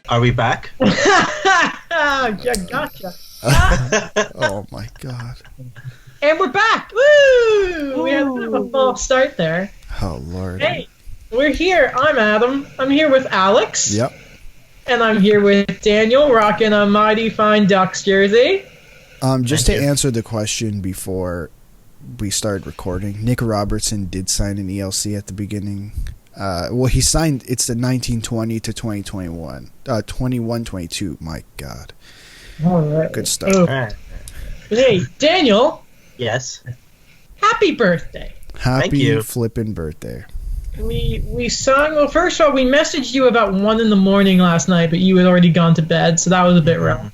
Are we back? Gotcha. Oh my god. And we're back. Woo! We had a bit of a false start there. Oh lord. Hey, we're here. I'm Adam. I'm here with Alex. Yep. And I'm here with Daniel, rocking a Mighty Fine Ducks jersey. Just to answer the question before we started recording, Nick Robertson did sign an ELC at the beginning. Well, he signed, it's the 1920 to 2021. 21-22, my God. All right. Good stuff. Oh. Alright. Hey, Daniel, Yes. happy birthday. Thank you. Happy flippin' birthday. We sung, well, first of all, we messaged you about 1 in the morning last night, but you had already gone to bed, so that was a bit rough.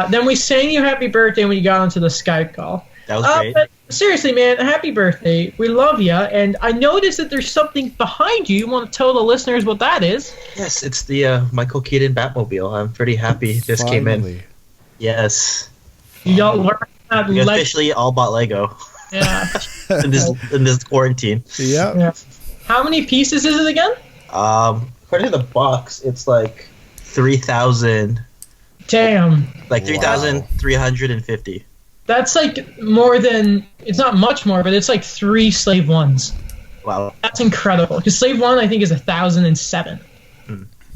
Then we sang you happy birthday when you got onto the Skype call. That was great. But seriously, man, happy birthday. We love you, and I noticed that there's something behind you. You want to tell the listeners what that is? Yes, it's the Michael Keaton Batmobile. I'm pretty happy this came in. Finally. Yes. You don't learn that We officially all bought Lego Yeah. in this quarantine. Yep. Yeah. How many pieces is it again? According to the box, it's like 3,000. Damn. Like Wow. 3,350. That's like more than, it's not much more, but it's like 3 Slave 1s. Wow. That's incredible. Because Slave 1, I think, is 1,007.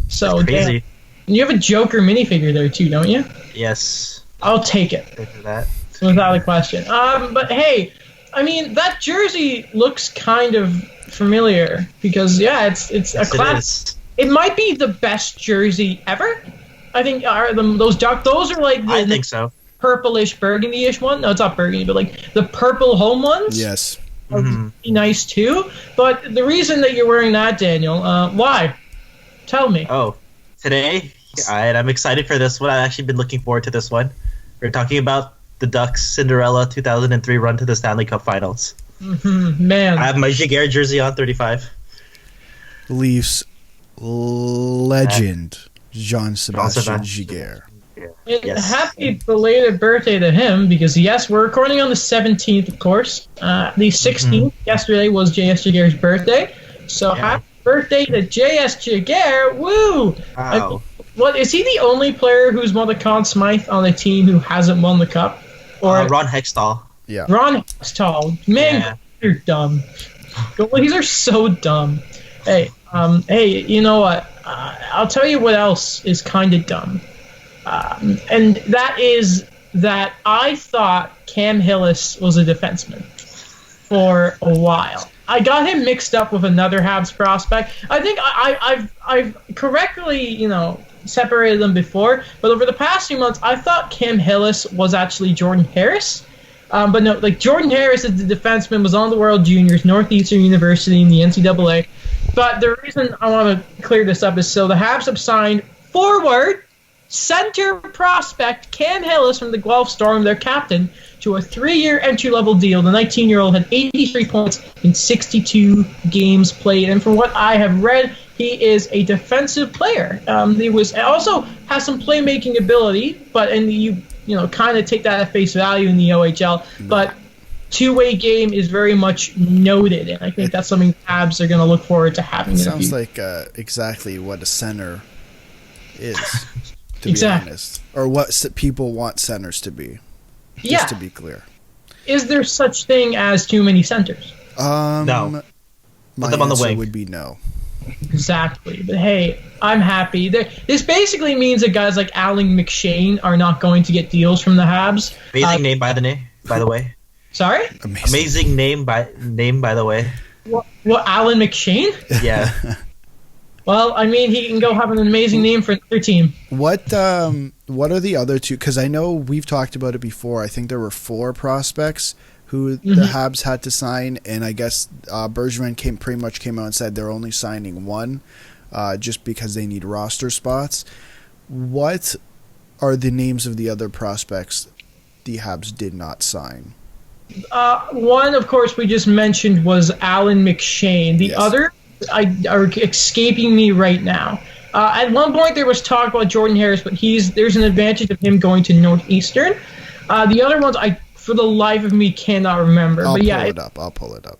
So, That's crazy. damn. And you have a Joker minifigure there, too, don't you? Yes. I'll take it. Thanks for that. Without a question. But hey, I mean, that jersey looks kind of familiar. Because, yeah, it's Yes, a class. It might be the best jersey ever. I think those are like I think so. purplish burgundy-ish one. No, it's not burgundy, but like the purple home ones. Yes. Are pretty nice too. But the reason that you're wearing that, Daniel, why? Tell me. Oh, today, I'm excited for this one. I've actually been looking forward to this one. We're talking about the Ducks' Cinderella 2003 run to the Stanley Cup Finals. Man. I have my Giguère jersey on, 35. Leafs legend Jean-Sébastien Giguère. And Yes. happy belated birthday to him, because yes, we're recording on the 17th, of course. The 16th, yesterday, was J.S. Giguère's birthday. So happy birthday to J.S. Giguère! Woo! Wow. What, is he the only player who's won the Conn Smythe on the team who hasn't won the cup? Or Ron Hextall. Yeah. Ron Hextall. Man, Yeah. you're dumb. Goalies are so dumb. Hey, you know what? I'll tell you what else is kind of dumb. And that is that I thought Cam Hillis was a defenseman for a while. I got him mixed up with another Habs prospect. I think I've correctly, separated them before, but over the past few months, I thought Cam Hillis was actually Jordan Harris. But no, like Jordan Harris is the defenseman, was on the World Juniors, Northeastern University in the NCAA. But the reason I want to clear this up is so the Habs have signed forward center prospect Cam Hillis from the Guelph Storm, their captain, to a 3-year entry-level deal. The 19-year-old had 83 points in 62 games played, and from what I have read, he is a defensive player. He also has some playmaking ability, and you kind of take that at face value in the OHL, but two-way game is very much noted, and I think that's something Habs are going to look forward to having. Sounds like exactly what a center is, to Exactly. be honest. Or what people want centers to be, just to be clear. Is there such thing as too many centers? No. My Put them on the answer wing. would be no. Exactly. But hey, I'm happy. This basically means that guys like Alan McShane are not going to get deals from the Habs. Amazing name by the way. Sorry? Amazing name by the way. What, Alan McShane? Yeah. Well, I mean, he can go have an amazing name for another team. What are the other two? Because I know we've talked about it before. I think there were 4 prospects who the Habs had to sign, and I guess Bergevin pretty much came out and said they're only signing 1 just because they need roster spots. What are the names of the other prospects the Habs did not sign? One, of course, we just mentioned was Alan McShane. The other are escaping me right now. At one point, there was talk about Jordan Harris, but there's an advantage of him going to Northeastern. The other ones, for the life of me, cannot remember. I'll but yeah, pull it up.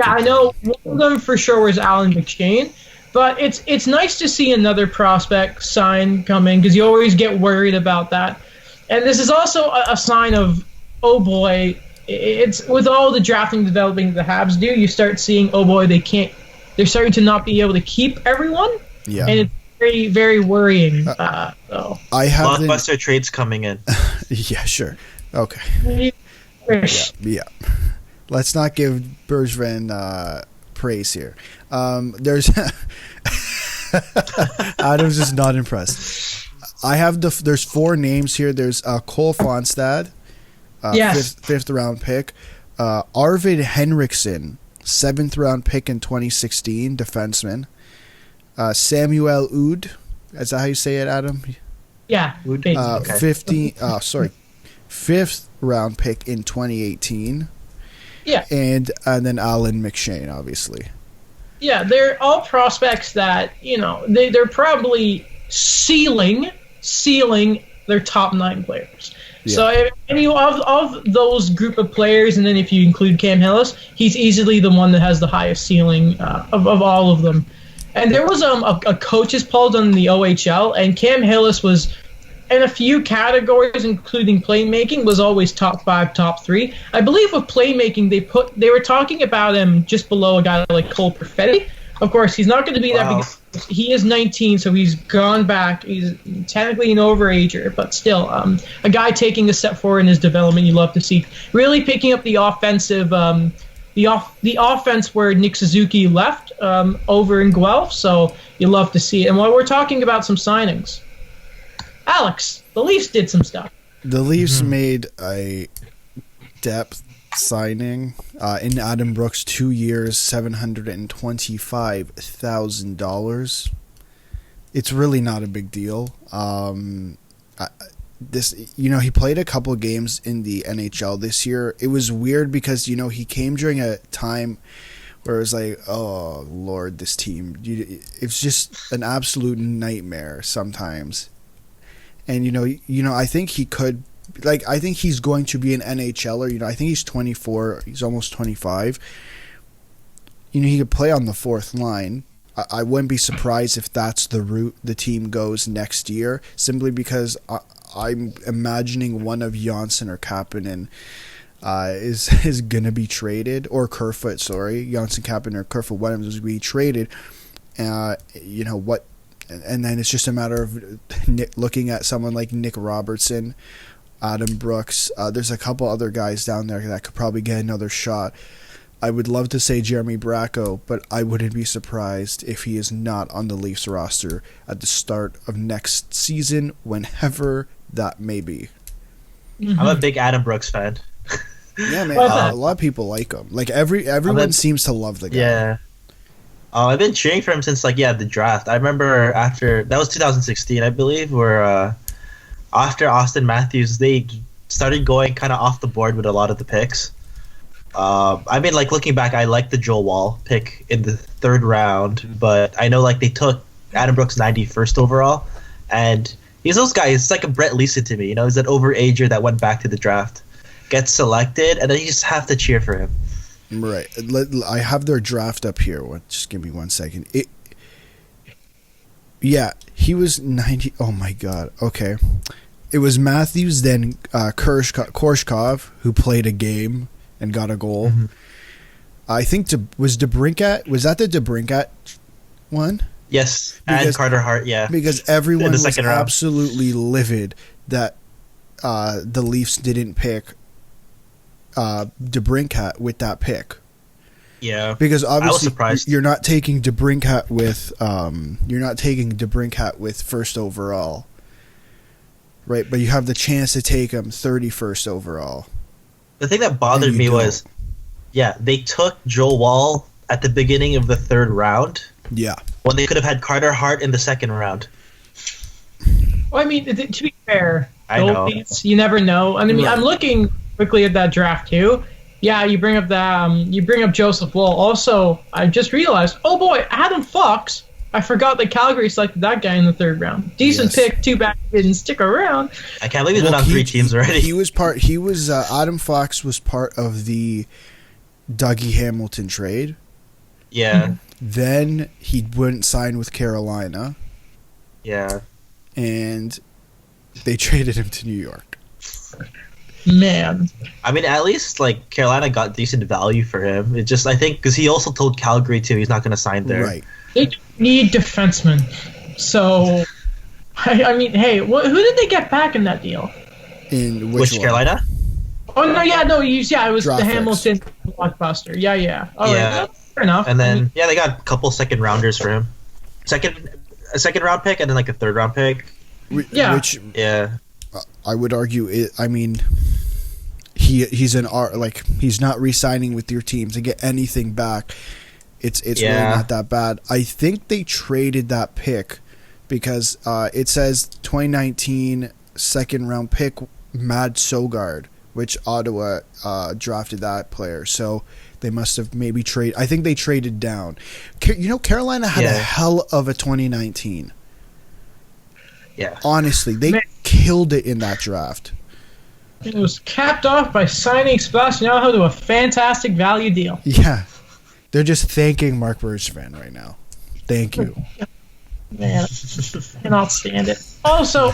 I know one of them for sure was Alan McShane. But it's nice to see another prospect sign come in, because you always get worried about that. And this is also a sign of, oh boy, it's with all the drafting developing the Habs do, you start seeing, oh boy, they're starting to not be able to keep everyone. Yeah. And it's very, very worrying. So. I have blockbuster trades coming in. Yeah, sure. Okay. Yeah. Let's not give Bergevin praise here. There's Adam's just not impressed. I have there's 4 names here. There's Cole Fonstad, yes, fifth round pick. Arvid Henriksen, 7th round pick in 2016, defenseman. Samuel Oud, is that how you say it, Adam? Yeah. 5th round pick in 2018. Yeah. And then Alan McShane, obviously. Yeah, they're all prospects that, they're probably sealing their top 9 players. Yeah. So if any of those group of players, and then if you include Cam Hillis, he's easily the one that has the highest ceiling of all of them. And there was a coaches poll done in the OHL, and Cam Hillis was, in a few categories, including playmaking, was always top 5, top 3. I believe with playmaking, they were talking about him just below a guy like Cole Perfetti. Of course, he's not going to be that because he is 19, so he's gone back. He's technically an overager, but still, a guy taking a step forward in his development you love to see. Really picking up the offensive, the offense where Nick Suzuki left over in Guelph, so you love to see it. And while we're talking about some signings, Alex, the Leafs did some stuff. The Leafs made a depth signing in Adam Brooks, 2 years, $725,000. It's really not a big deal. He played a couple of games in the NHL this year. It was weird because he came during a time where it was like, oh Lord, this team. It's just an absolute nightmare sometimes. And I think he could. I think he's going to be an NHLer. I think he's 24. He's almost 25. He could play on the 4th line. I wouldn't be surprised if that's the route the team goes next year, simply because I'm imagining one of Janssen or Kapanen is going to be traded, or Kerfoot, sorry. Janssen, Kapanen, or Kerfoot, one of them is going to be traded. And then it's just a matter of looking at someone like Nick Robertson, Adam Brooks. There's a couple other guys down there that could probably get another shot. I would love to say Jeremy Bracco, but I wouldn't be surprised if he is not on the Leafs roster at the start of next season, whenever that may be. Mm-hmm. I'm a big Adam Brooks fan. Yeah, man. A lot of people like him. Everyone seems to love the guy. Yeah. I've been cheering for him since the draft. I remember after that was 2016, I believe, where after Austin Matthews, they started going kind of off the board with a lot of the picks. Looking back, I like the Joel Wall pick in the 3rd round, but I know they took Adam Brooks 91st overall, and he's those guys. It's like a Brett Leeson to me. He's that overager that went back to the draft, gets selected, and then you just have to cheer for him. Right. I have their draft up here. Just give me 1 second. He was 90. Oh, my God. Okay. It was Matthews, then Korshkov, who played a game and got a goal. Mm-hmm. I think was DeBrincat. Was that the DeBrincat one? Yes, and Carter Hart, yeah. Because everyone was absolutely livid that the Leafs didn't pick DeBrincat with that pick. Yeah, because obviously I was surprised. You're not taking DeBrincat with 1st overall, right? But you have the chance to take him 31st overall. The thing that bothered me was, they took Joel Wall at the beginning of the 3rd round. Yeah, when they could have had Carter Hart in the 2nd round. Well, to be fair, I know you never know. Right. I'm looking quickly at that draft too. Yeah, you bring up Joseph Woll. Also, I just realized, oh boy, Adam Fox. I forgot that Calgary selected that guy in the 3rd round. Decent pick. Too bad he didn't stick around. I can't believe he's been on 3 teams already. Adam Fox was part of the Dougie Hamilton trade. Yeah. Then he wouldn't sign with Carolina, Yeah. and they traded him to New York. Man. I mean, at least like Carolina got decent value for him. It just, I think, because he also told Calgary too he's not going to sign there. Right. They need defensemen. So, I mean, hey, who did they get back in that deal? In Which one? Carolina? Oh no, it was Draft the picks. Hamilton blockbuster. Yeah. All right, Yeah. fair enough. And I then mean, they got a couple second rounders for him. A second round pick and then like a third round pick. Yeah. Which Yeah. I would argue, I mean, he's he's not re-signing with your team to get anything back. It's really not that bad. I think they traded that pick because it says 2019 second round pick Mad Sogard, which Ottawa drafted that player. So they must have maybe traded. I think they traded down. Carolina had a hell of a 2019. Yeah. Honestly, they killed it in that draft. it was capped off by signing Sebastian Aho to a fantastic value deal. Yeah. They're just thanking Mark Bergevin right now. Thank you. Man, I cannot stand it. Also,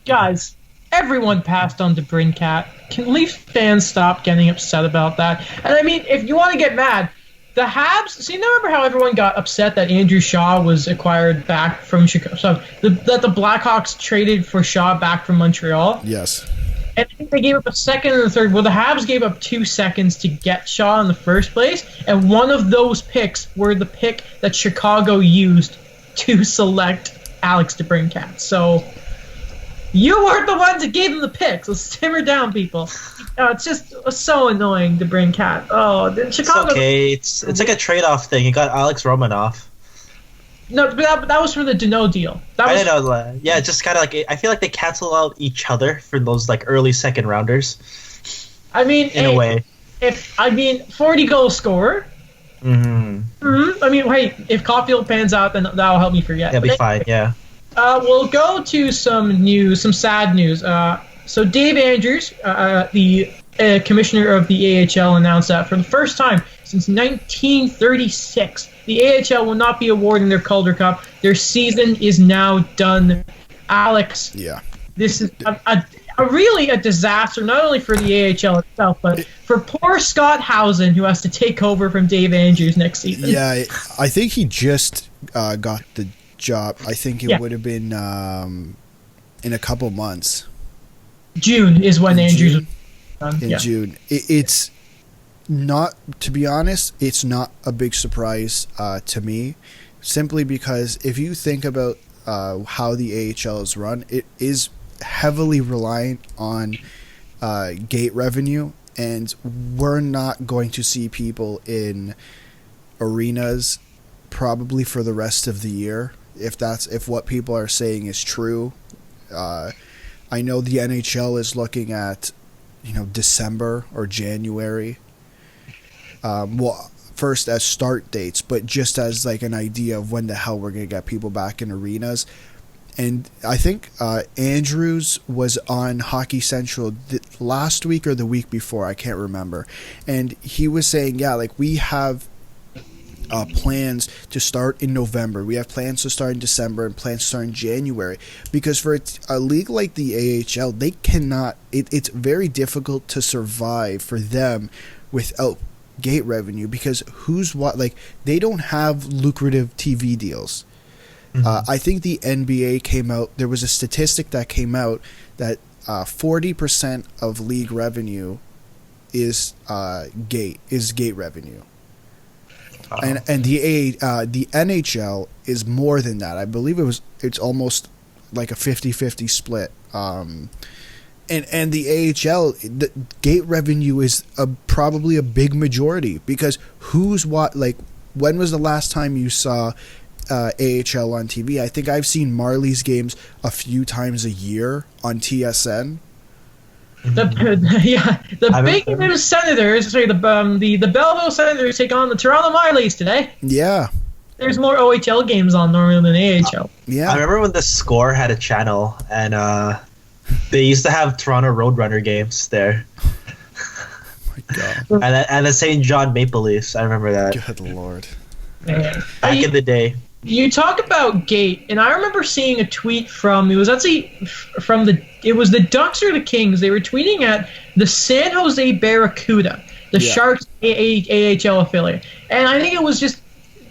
guys, everyone passed on DeBrincat. Can Leafs fans stop getting upset about that? And I mean, if you want to get mad, the Habs. See, remember how everyone got upset that Andrew Shaw was acquired back from Chicago? So that the Blackhawks traded for Shaw back from Montreal. Yes. And I think they gave up a second and a third. Well, the Habs gave up 2 seconds to get Shaw in the first place, and one of those picks were the pick that Chicago used to select Alex DeBrincat. So you weren't the ones that gave him the picks. So simmer down, people. It's just so annoying, DeBrincat. Oh, Chicago. It's okay. It's like a trade-off thing. You got Alex Romanoff. No, but that was for the Deneau deal. I don't know. Yeah, just kind of like I feel like they cancel out each other for those like early second rounders. I mean, in a way. 40 goal scorer. I mean, hey, if Caulfield pans out, then that'll help me forget. That'll be fine. Yeah. We'll go to some sad news. So Dave Andrews, the commissioner of the AHL, announced that for the first time since 1936, the AHL will not be awarding their Calder Cup. Their season is now done. Alex, this is really a disaster, not only for the AHL itself, but for poor Scott Housen, who has to take over from Dave Andrews next season. Yeah, I think he just got the job. I think it would have been in a couple months. June is when Andrews was done. In June. It's not, to be honest, it's not a big surprise to me, simply because if you think about how the AHL is run, it is heavily reliant on gate revenue, and we're not going to see people in arenas probably for the rest of the year, if what people are saying is true. I know the NHL is looking at December or January. Well, first as start dates, but just as like an idea of when the hell we're gonna get people back in arenas. And I think Andrews was on Hockey Central last week or the week before, I can't remember, and he was saying, we have plans to start in November. We have plans to start in December and plans to start in January, because for a league like the AHL, they cannot. It's very difficult to survive for them without gate revenue, because they don't have lucrative TV deals. I think the NBA came out. There was a statistic that came out that 40% of league revenue is gate revenue. And the NHL is more than that. I believe it's almost like a 50-50 split. And the AHL, the gate revenue is probably a big majority, because when was the last time you saw AHL on TV? I think I've seen Marley's games a few times a year on TSN. The Binghamton Senators, the Belleville Senators take on the Toronto Marlies today. Yeah. There's more OHL games on normally than AHL. Yeah. I remember when the Score had a channel, and they used to have Toronto Roadrunner games there. Oh my God. And the St. John Maple Leafs, I remember that. Good Lord. Man. Back in the day. You talk about Gate, and I remember seeing a tweet from, it was the Ducks or the Kings. They were tweeting at the San Jose Barracuda, the Sharks AHL affiliate, and I think it was just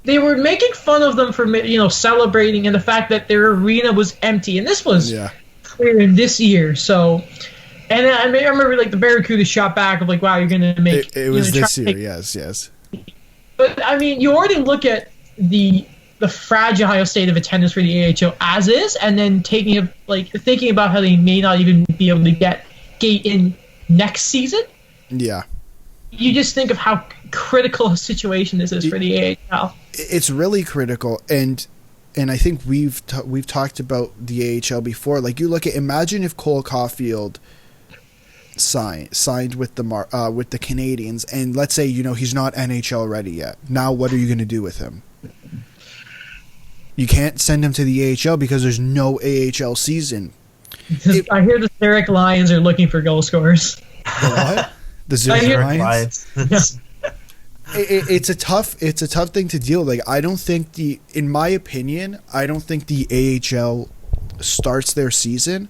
they were making fun of them for celebrating and the fact that their arena was empty, and this was clear in this year. So, and I remember like the Barracuda shot back of like, wow, you're gonna make it was this year, yes. But I mean, you already look at the fragile state of attendance for the AHL as is, and then thinking about how they may not even be able to get Gate in next season. Yeah. You just think of how critical a situation this is for the AHL. It's really critical, and I think we've talked about the AHL before. Like, you look at, imagine if Cole Caulfield signed with the Canadiens, and let's say he's not NHL ready yet. Now, what are you going to do with him? You can't send him to the AHL because there's no AHL season. I hear the Zurich Lions are looking for goal scorers. The what? The Zurich Lions? Yeah. It's a tough thing to deal with. Like, in my opinion, I don't think the AHL starts their season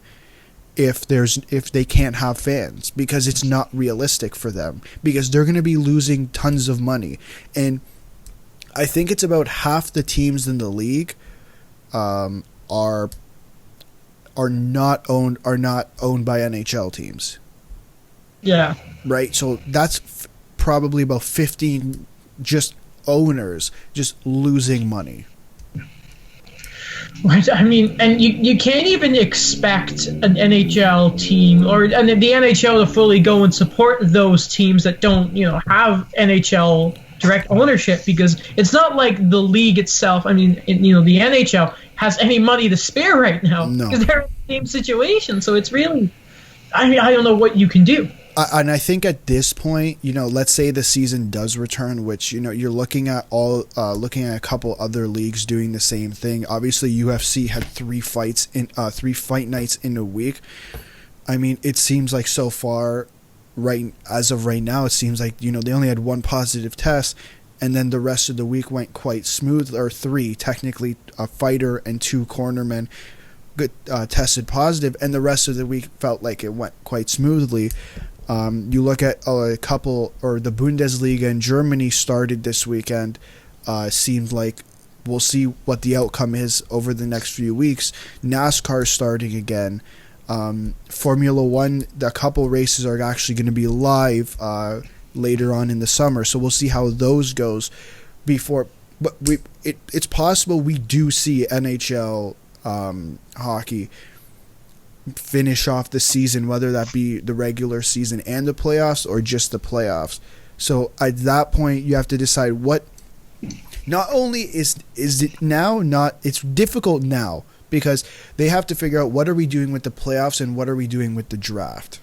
if they can't have fans, because it's not realistic for them, because they're going to be losing tons of money. And I think it's about half the teams in the league are not owned by NHL teams. Yeah. Right. So that's probably about 15 just owners just losing money. Right. I mean, and you can't even expect an NHL team and the NHL to fully go and support those teams that don't have NHL direct ownership, because it's not like the league itself. I mean, the NHL has any money to spare right now because they're in the same situation. So it's really, I don't know what you can do. And I think at this point, let's say the season does return, which you're looking at a couple other leagues doing the same thing. Obviously, UFC had 3 fight nights in a week. I mean, it seems like so far, as of right now, it seems like they only had 1 positive test, and then the rest of the week went quite smooth. Or 3, technically, a fighter and 2 cornermen tested positive, and the rest of the week felt like it went quite smoothly. You look at a couple, or the Bundesliga in Germany started this weekend. Seemed like we'll see what the outcome is over the next few weeks. NASCAR starting again. Formula One, a couple races are actually going to be live later on in the summer, so we'll see how those goes before. But it's possible we do see NHL hockey finish off the season, whether that be the regular season and the playoffs or just the playoffs. So at that point, you have to decide what. Not only is it now not, it's difficult now because they have to figure out what are we doing with the playoffs and what are we doing with the draft.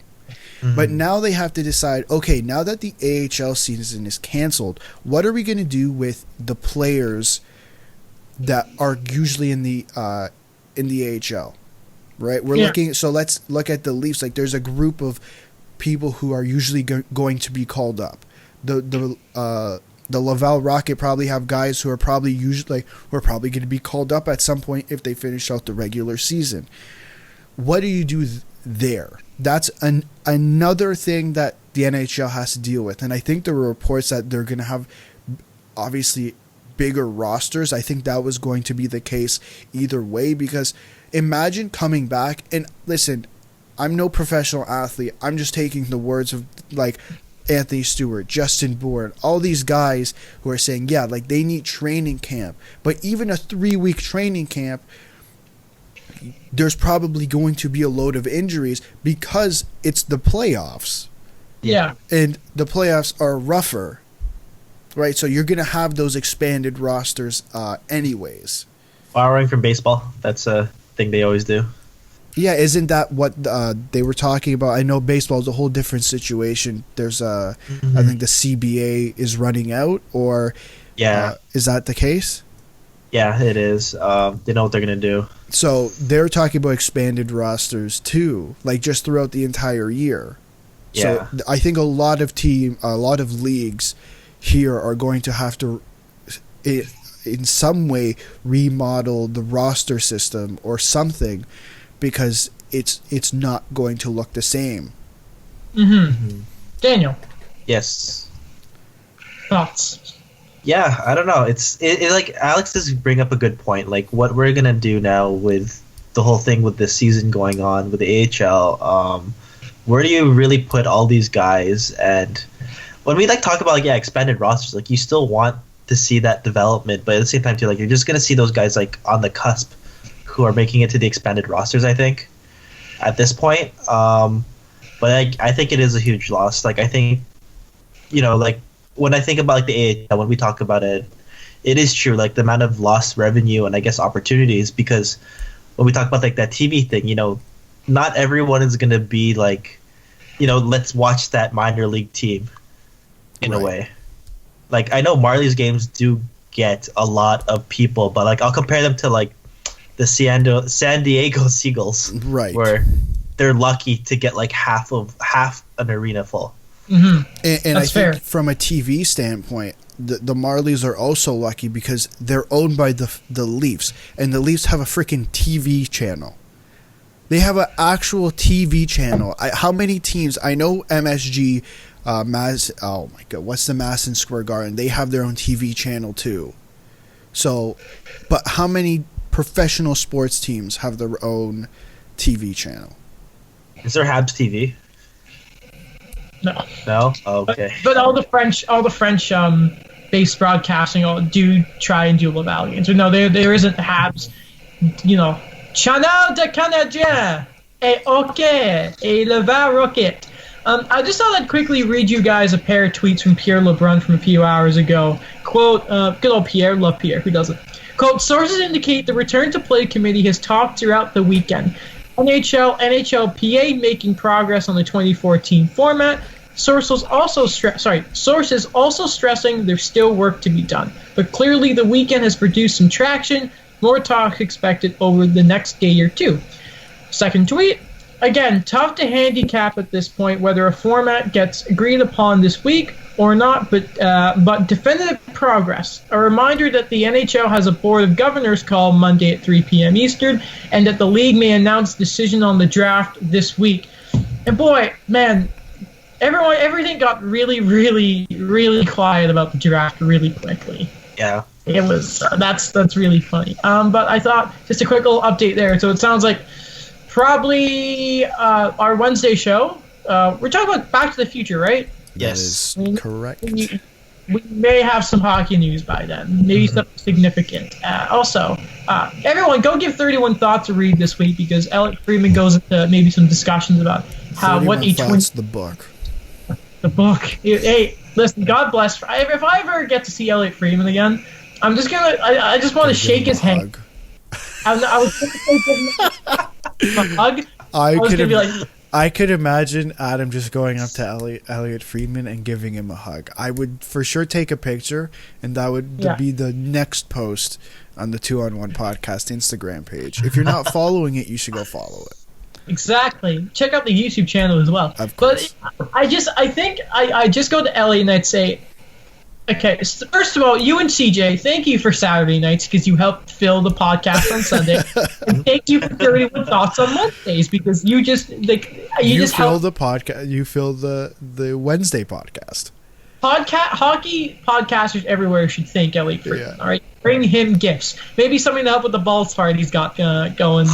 Mm-hmm. But now they have to decide, okay, now that the AHL season is canceled, what are we going to do with the players that are usually in the AHL? Right, we're looking. So let's look at the Leafs. Like, there's a group of people who are usually going to be called up. The Laval Rocket probably have guys who are probably going to be called up at some point if they finish out the regular season. What do you do there? That's another thing that the NHL has to deal with. And I think there were reports that they're going to have obviously bigger rosters. I think that was going to be the case either way, because imagine coming back, and listen, I'm no professional athlete. I'm just taking the words of like Anthony Stewart, Justin Bourne, all these guys who are saying, yeah, like they need training camp. But even a 3-week training camp, there's probably going to be a load of injuries because it's the playoffs. Yeah. And the playoffs are rougher, right? So you're going to have those expanded rosters anyways. Borrowing from baseball, that's a thing they always do. Yeah, isn't that what they were talking about? I know baseball is a whole different situation. There's I think the CBA is running out, or is that the case? Yeah, it is. They know what they're going to do. So they're talking about expanded rosters too, like just throughout the entire year. Yeah. So I think a lot of leagues here are going to have to in some way remodel the roster system or something, because it's not going to look the same. Daniel. Yes. Thoughts? Yeah, I don't know. It's like Alex does bring up a good point. Like what we're gonna do now with the whole thing with this season going on with the AHL. Where do you really put all these guys? And when we like talk about like expanded rosters, like you still want to see that development, but at the same time too, like you're just gonna see those guys like on the cusp who are making it to the expanded rosters. I think at this point, but I think it is a huge loss. Like I think, like when I think about like the AHL, when we talk about it, it is true. Like the amount of lost revenue and I guess opportunities, because when we talk about like that TV thing, not everyone is gonna be like, let's watch that minor league team in a way. Like I know Marley's games do get a lot of people, but like I'll compare them to like the San Diego Seagulls, right? Where they're lucky to get like half an arena full. And I think from a TV standpoint, the Marlies are also lucky because they're owned by the Leafs, and the Leafs have a freaking TV channel. They have an actual TV channel. How many teams? I know MSG, oh my God, what's the Madison Square Garden? They have their own TV channel too. So, but how many professional sports teams have their own TV channel? Is there Habs TV? No. No? Oh, okay. But all the French based broadcasting do try and do Laval. So no, there isn't Habs, Channel de Canadien, et OK, et Laval Rocket. I just thought I'd quickly read you guys a pair of tweets from Pierre LeBrun from a few hours ago. Quote, good old Pierre, love Pierre, who doesn't? Quote, sources indicate the return to play committee has talked throughout the weekend. NHLPA making progress on the 2014 format. Sources also stressing there's still work to be done. But clearly the weekend has produced some traction. More talk expected over the next day or two. Second tweet. Again, tough to handicap at this point whether a format gets agreed upon this week or not, but definitive progress. A reminder that the NHL has a Board of Governors call Monday at 3 p.m. Eastern, and that the league may announce decision on the draft this week. And boy, man, everything got really, really, really quiet about the draft really quickly. Yeah. It was that's really funny. But I thought just a quick little update there. So it sounds like probably our Wednesday show. We're talking about Back to the Future, right? Yes, that is correct. We may have some hockey news by then. Maybe something significant. Also, everyone, go give 31 Thoughts a read this week because Elliot Friedman goes into maybe some discussions about what a twin. The book. The book. Hey, listen. God bless. If I ever get to see Elliot Friedman again, I'm just gonna. I just want to shake his hand. I was gonna say a hug. I could imagine Adam just going up to Elliot Friedman and giving him a hug. I would for sure take a picture, and that would be the next post on the 2-on-1 podcast Instagram page. If you're not following it, you should go follow it. Exactly. Check out the YouTube channel as well. Of course. But I think I just go to Elliot and I'd say, okay, first of all, you and CJ, thank you for Saturday nights because you helped fill the podcast on Sunday, and thank you for 31 Thoughts on Wednesdays because you just fill the podcast. You fill the Wednesday podcast. Hockey podcasters everywhere should thank Elliot Friedman. All right, bring him gifts. Maybe something to help with the balls fart he's got going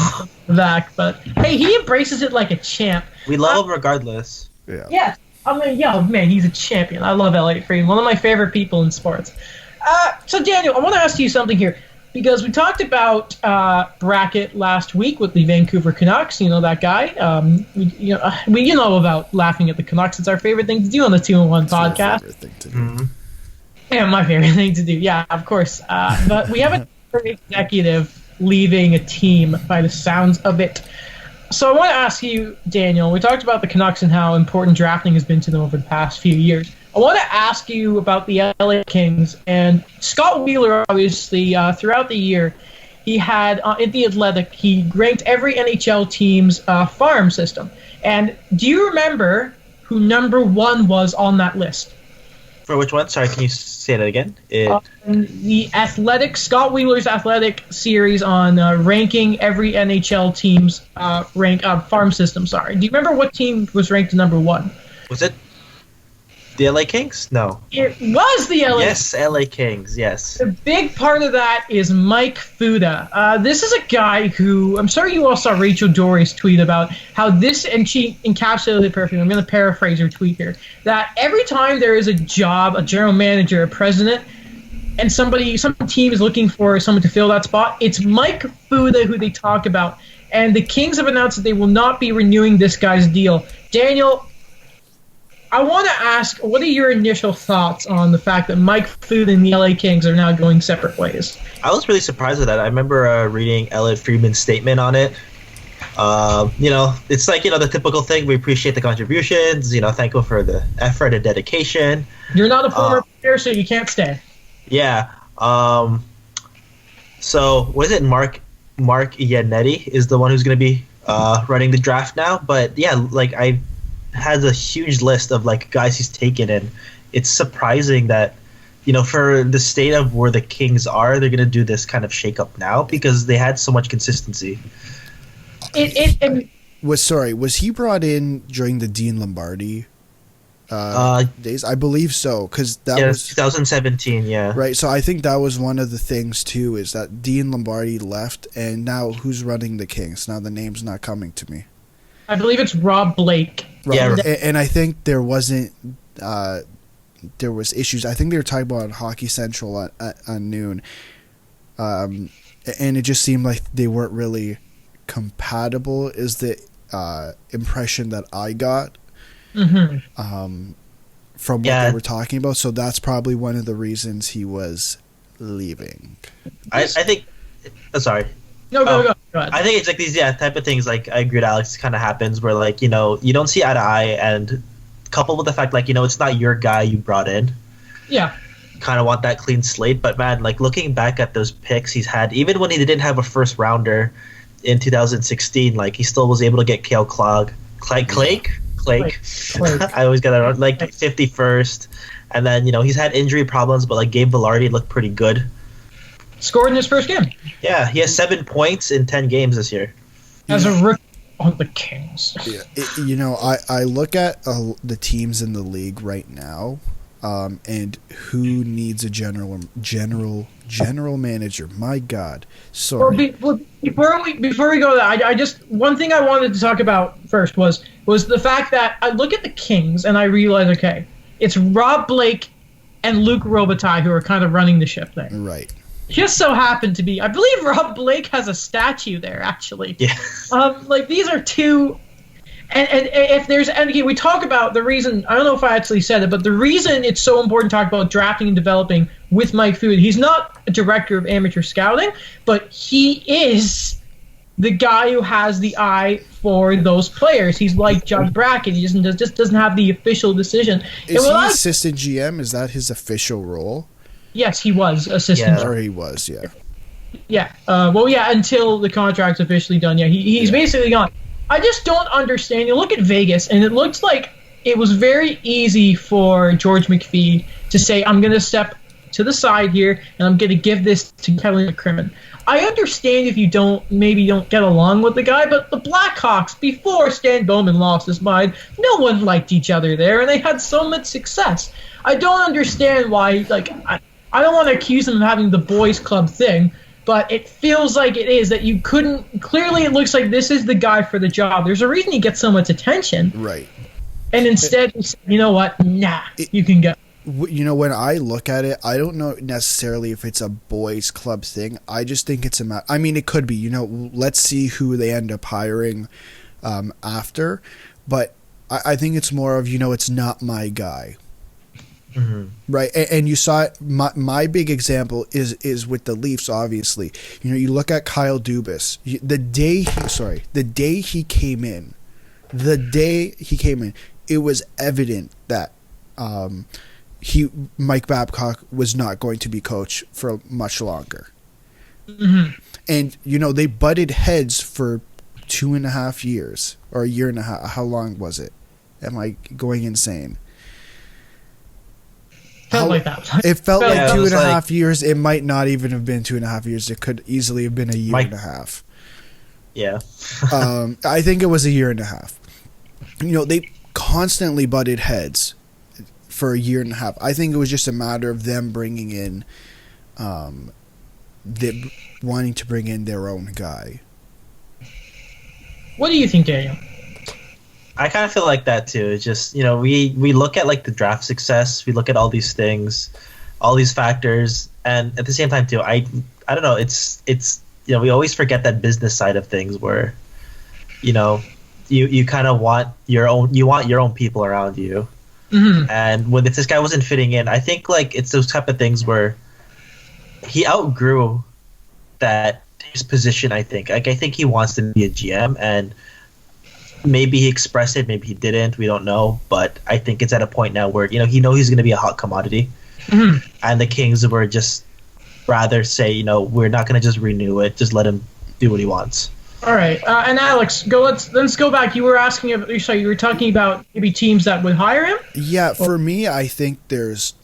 back. But hey, he embraces it like a champ. We love him regardless. Yeah. Yeah. I mean, man, he's a champion. I love Elliot Friedman, one of my favorite people in sports. So, Daniel, I want to ask you something here because we talked about bracket last week with the Vancouver Canucks. You know that guy. We know about laughing at the Canucks. It's our favorite thing to do on the 2-on-1 podcast. Favorite thing to do. Mm-hmm. Yeah, my favorite thing to do. Yeah, of course. But we have a executive leaving a team by the sounds of it. So I want to ask you, Daniel, we talked about the Canucks and how important drafting has been to them over the past few years. I want to ask you about the LA Kings and Scott Wheeler, obviously, throughout the year. He had, in The Athletic, he ranked every NHL team's farm system. And do you remember who number one was on that list? For which one? Sorry, can you say that again? The Scott Wheeler's athletic series on ranking every NHL team's farm system. Sorry, do you remember what team was ranked number one? Was it the LA Kings? No. It was the LA. Yes, LA Kings. Yes. The big part of that is Mike Fuda. This is a guy who, I'm sorry you all saw Rachel Dory's tweet about how this, and she encapsulated it perfectly. I'm going to paraphrase her tweet here. That every time there is a job, a general manager, a president, and some team is looking for someone to fill that spot, it's Mike Fuda who they talk about. And the Kings have announced that they will not be renewing this guy's deal. Daniel, I want to ask, what are your initial thoughts on the fact that Mike Fuda and the LA Kings are now going separate ways? I was really surprised with that. I remember reading Elliot Friedman's statement on it. It's like, the typical thing. We appreciate the contributions, thankful for the effort and dedication. You're not a former player, so you can't stay. Yeah. So, what is it? Mark Iannetti is the one who's going to be running the draft now. But, yeah, I has a huge list of guys he's taken, and it's surprising that for the state of where the Kings are, they're gonna do this kind of shakeup now because they had so much consistency. Was he brought in during the Dean Lombardi days? I believe so, because that was 2017. Yeah, right. So I think that was one of the things too, is that Dean Lombardi left, and now who's running the Kings? Now the name's not coming to me. I believe it's Rob Blake. Right. Yeah, and I think there wasn't. There was issues. I think they were talking about on Hockey Central on noon, and it just seemed like they weren't really compatible. Is the impression that I got from what they were talking about? So that's probably one of the reasons he was leaving. I think. Sorry. No, go ahead. I think it's these type of things. I agree with Alex. Kind of happens where you don't see eye to eye, and coupled with the fact it's not your guy you brought in. Yeah. Kind of want that clean slate, but man, looking back at those picks he's had, even when he didn't have a first rounder in 2016, he still was able to get Kale Clague. I always get that wrong. 51st, and then he's had injury problems, but Gabe Vilardi looked pretty good. Scored in his first game. Yeah, he has 7 points in 10 games this year. As a rookie on the Kings. Yeah, I look at the teams in the league right now, and who needs a general manager? My God, sorry. Well, before we go there, I just one thing I wanted to talk about first was the fact that I look at the Kings and I realize, okay, it's Rob Blake and Luc Robitaille who are kind of running the ship there. Right. Just so happened to be, I believe Rob Blake has a statue there, actually. Yeah. These are two, and if there's, and again, we talk about the reason, I don't know if I actually said it, but the reason it's so important to talk about drafting and developing with Mike Fuda, he's not a director of amateur scouting, but he is the guy who has the eye for those players. He's like Judge Brackett. He just doesn't have the official decision. Is he assistant GM? Is that his official role? Yes, he was assistant. Yeah. Or he was, yeah. Yeah. Until the contract's officially done. Yeah, he's basically gone. I just don't understand. You look at Vegas, and it looks like it was very easy for George McPhee to say, I'm going to step to the side here, and I'm going to give this to Kelly McCrimmon. I understand if you don't get along with the guy, but the Blackhawks, before Stan Bowman lost his mind, no one liked each other there, and they had so much success. I don't understand why, I don't want to accuse them of having the boys club thing, but it feels like it is that you couldn't. Clearly, it looks like this is the guy for the job. There's a reason he gets so much attention. Right. And instead, you know what? Nah, you can go. When I look at it, I don't know necessarily if it's a boys club thing. I just think it's I mean, it could be. Let's see who they end up hiring after. But I think it's more of, it's not my guy. Mm-hmm. Right, and you saw it. My big example is with the Leafs. Obviously, you look at Kyle Dubas. The day he came in, it was evident that Mike Babcock was not going to be coach for much longer. Mm-hmm. And they butted heads for 2.5 years or a year and a half. How long was it? Am I going insane? Felt like that. It felt like Yeah, it 2.5 was years. It might not even have been 2.5 years. It could easily have been a year and a half. Yeah. I think it was a year and a half. They constantly butted heads for a year and a half. I think it was just a matter of them bringing in, wanting to bring in their own guy. What do you think, Daniel? I kind of feel like that too. It's just, we look at like the draft success, we look at all these things, all these factors, and at the same time too, I don't know, it's we always forget that business side of things where, you kind of want your own people around you. Mm-hmm. And if this guy wasn't fitting in, I think like it's those type of things where he outgrew that his position. I think he wants to be a GM, and maybe he expressed it, maybe he didn't. We don't know, but I think it's at a point now where he knows he's going to be a hot commodity, and the Kings were just rather say, we're not going to just renew it, just let him do what he wants. All right, and Alex, let's go back. You were you were talking about maybe teams that would hire him. Yeah, for me, I think there's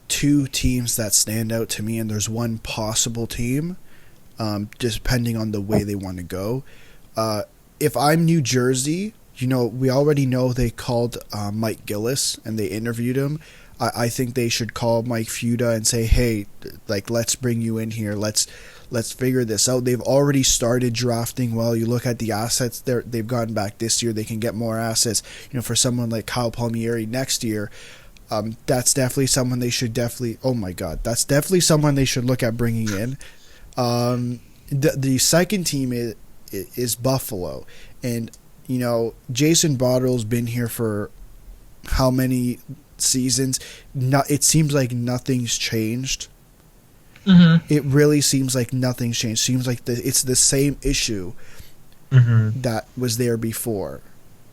two teams that stand out to me, and there's one possible team, just depending on the way they want to go. If I'm New Jersey, we already know they called Mike Gillis and they interviewed him. I think they should call Mike Fuda and say, hey, like, let's bring you in here. Let's figure this out. They've already started drafting well. You look at the assets they've gotten back this year. They can get more assets. For someone like Kyle Palmieri next year, that's definitely someone they should oh my God, that's definitely someone they should look at bringing in. The second team is Buffalo, and Jason Botterill's been here for how many seasons? It seems like nothing's changed. Mm-hmm. It really seems like nothing's changed. Seems like it's the same issue that was there before.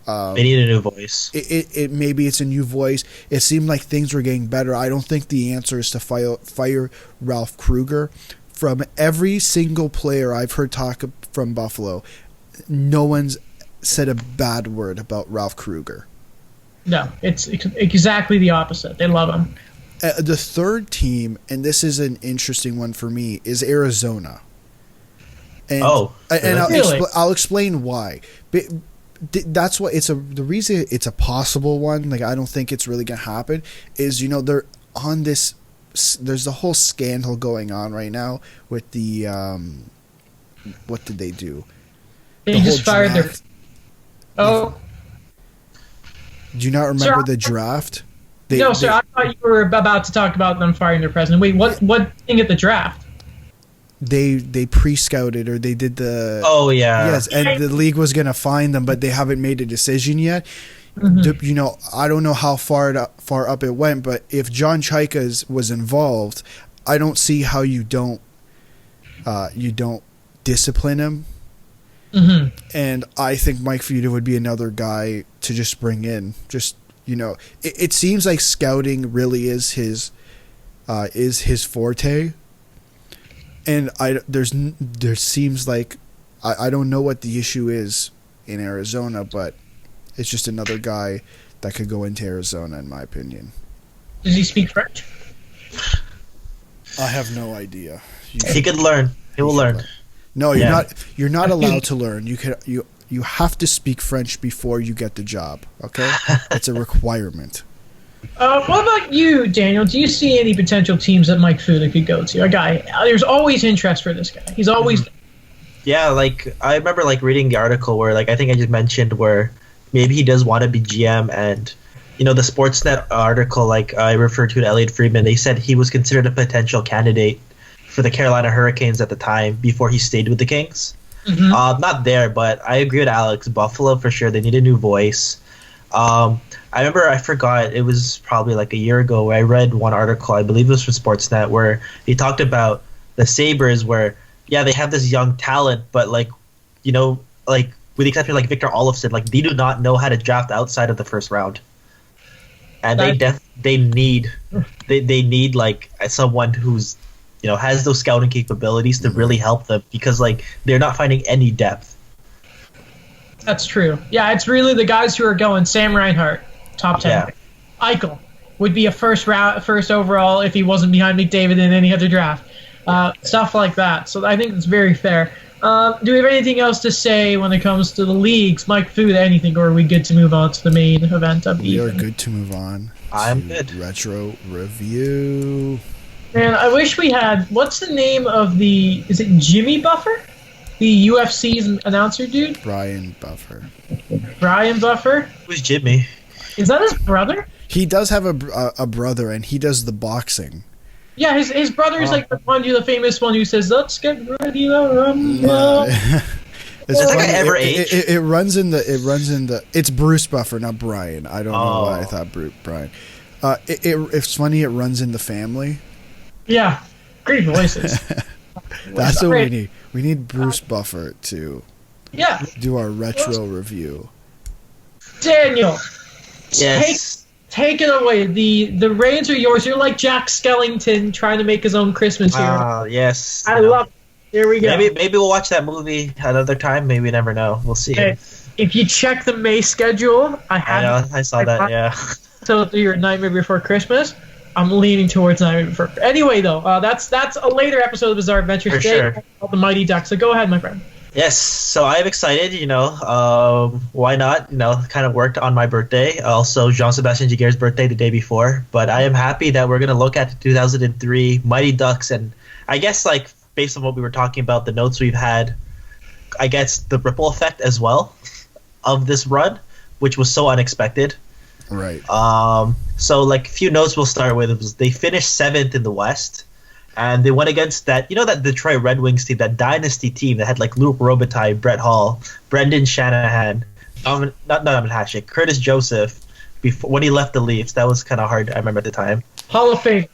They need a new voice. It maybe it's a new voice. It seemed like things were getting better. I don't think the answer is to fire Ralph Krueger. From every single player I've heard talk from Buffalo, no one's said a bad word about Ralph Krueger. No, it's exactly the opposite. They love him. The third team, and this is an interesting one for me, is Arizona. And, I'll explain why. But that's what the reason it's a possible one. Like, I don't think it's really gonna happen. Is they're on this. There's a whole scandal going on right now with the what did they do? They just fired their. Oh. Do you not remember the draft? No, sir. I thought you were about to talk about them firing their president. Wait, what thing at the draft? They pre-scouted, or they did the. Oh yeah. Yes, and the league was gonna fine them, but they haven't made a decision yet. Mm-hmm. I don't know how far up it went, but if John Chayka was involved, I don't see how you don't discipline him. Mm-hmm. And I think Mike Fuda would be another guy to just bring in. Just it seems like scouting really is his forte. And there seems like I don't know what the issue is in Arizona, but it's just another guy that could go into Arizona, in my opinion. Does he speak French? I have no idea. He could learn. He will learn. No, you're not allowed to learn. You have to speak French before you get the job. Okay, it's a requirement. What about you, Daniel? Do you see any potential teams that Mike Fuda could go to? There's always interest for this guy. He's always. Yeah, like I remember like reading the article where like I think I just mentioned where maybe he does want to be GM, and the Sportsnet article like I referred to Elliot Friedman. They said he was considered a potential candidate for the Carolina Hurricanes at the time before he stayed with the Kings. Mm-hmm. Not there, but I agree with Alex. Buffalo for sure. They need a new voice. I remember I forgot, it was probably like a year ago where I read one article, I believe it was from Sportsnet, where he talked about the Sabres where, yeah, they have this young talent, but like, like with the exception of like Victor Olofsson, like they do not know how to draft outside of the first round. And they need like someone who's, has those scouting capabilities to really help them, because like they're not finding any depth. That's true. Yeah, it's really the guys who are going Sam Reinhart, top 10. Yeah. Eichel, would be a first overall if he wasn't behind McDavid in any other draft. Stuff like that. So I think it's very fair. Do we have anything else to say when it comes to the leagues? Mike, food, anything, or are we good to move on to the main event of the evening? We are good to move on. I'm good. Retro review. Man, I wish we had. What's the name of the? Is it Jimmy Buffer, the UFC's announcer dude? Brian Buffer. Brian Buffer. Who's Jimmy? Is that his brother? He does have a brother, and he does the boxing. Yeah, his brother's like the famous one who says, "Let's get ready to rumble." It's Does that funny, guy ever age? It runs in the. It's Bruce Buffer, not Brian. I don't know why I thought Brian. It's funny. It runs in the family. Yeah, great voices. That's what we need. We need Bruce Buffer to do our retro review. Daniel, Yes. take it away. The reins are yours. You're like Jack Skellington trying to make his own Christmas hero. Yes. I love it. Here we go. Maybe we'll watch that movie another time. Maybe we never know. We'll see. Okay. If you check the May schedule, I saw that. Yeah. So your Nightmare Before Christmas. I'm leaning towards Nightmare Before. Anyway, though, that's a later episode of Bizarre Adventures. For sure. Called the Mighty Ducks. So go ahead, my friend. Yes, so I'm excited, why not, kind of worked on my birthday. Also, Jean-Sébastien Giguère's birthday the day before. But I am happy that we're going to look at the 2003 Mighty Ducks. And I guess, like, based on what we were talking about, the notes we've had, I guess the ripple effect as well of this run, which was so unexpected. Right. So, like, a few notes we'll start with. Was they finished 7th in the West. And they went against that Detroit Red Wings team, that dynasty team that had like Luke Robitaille, Brett Hall, Brendan Shanahan, not Donovan Hasek, Curtis Joseph. Before when he left the Leafs, that was kind of hard. I remember at the time. Hall of Famer.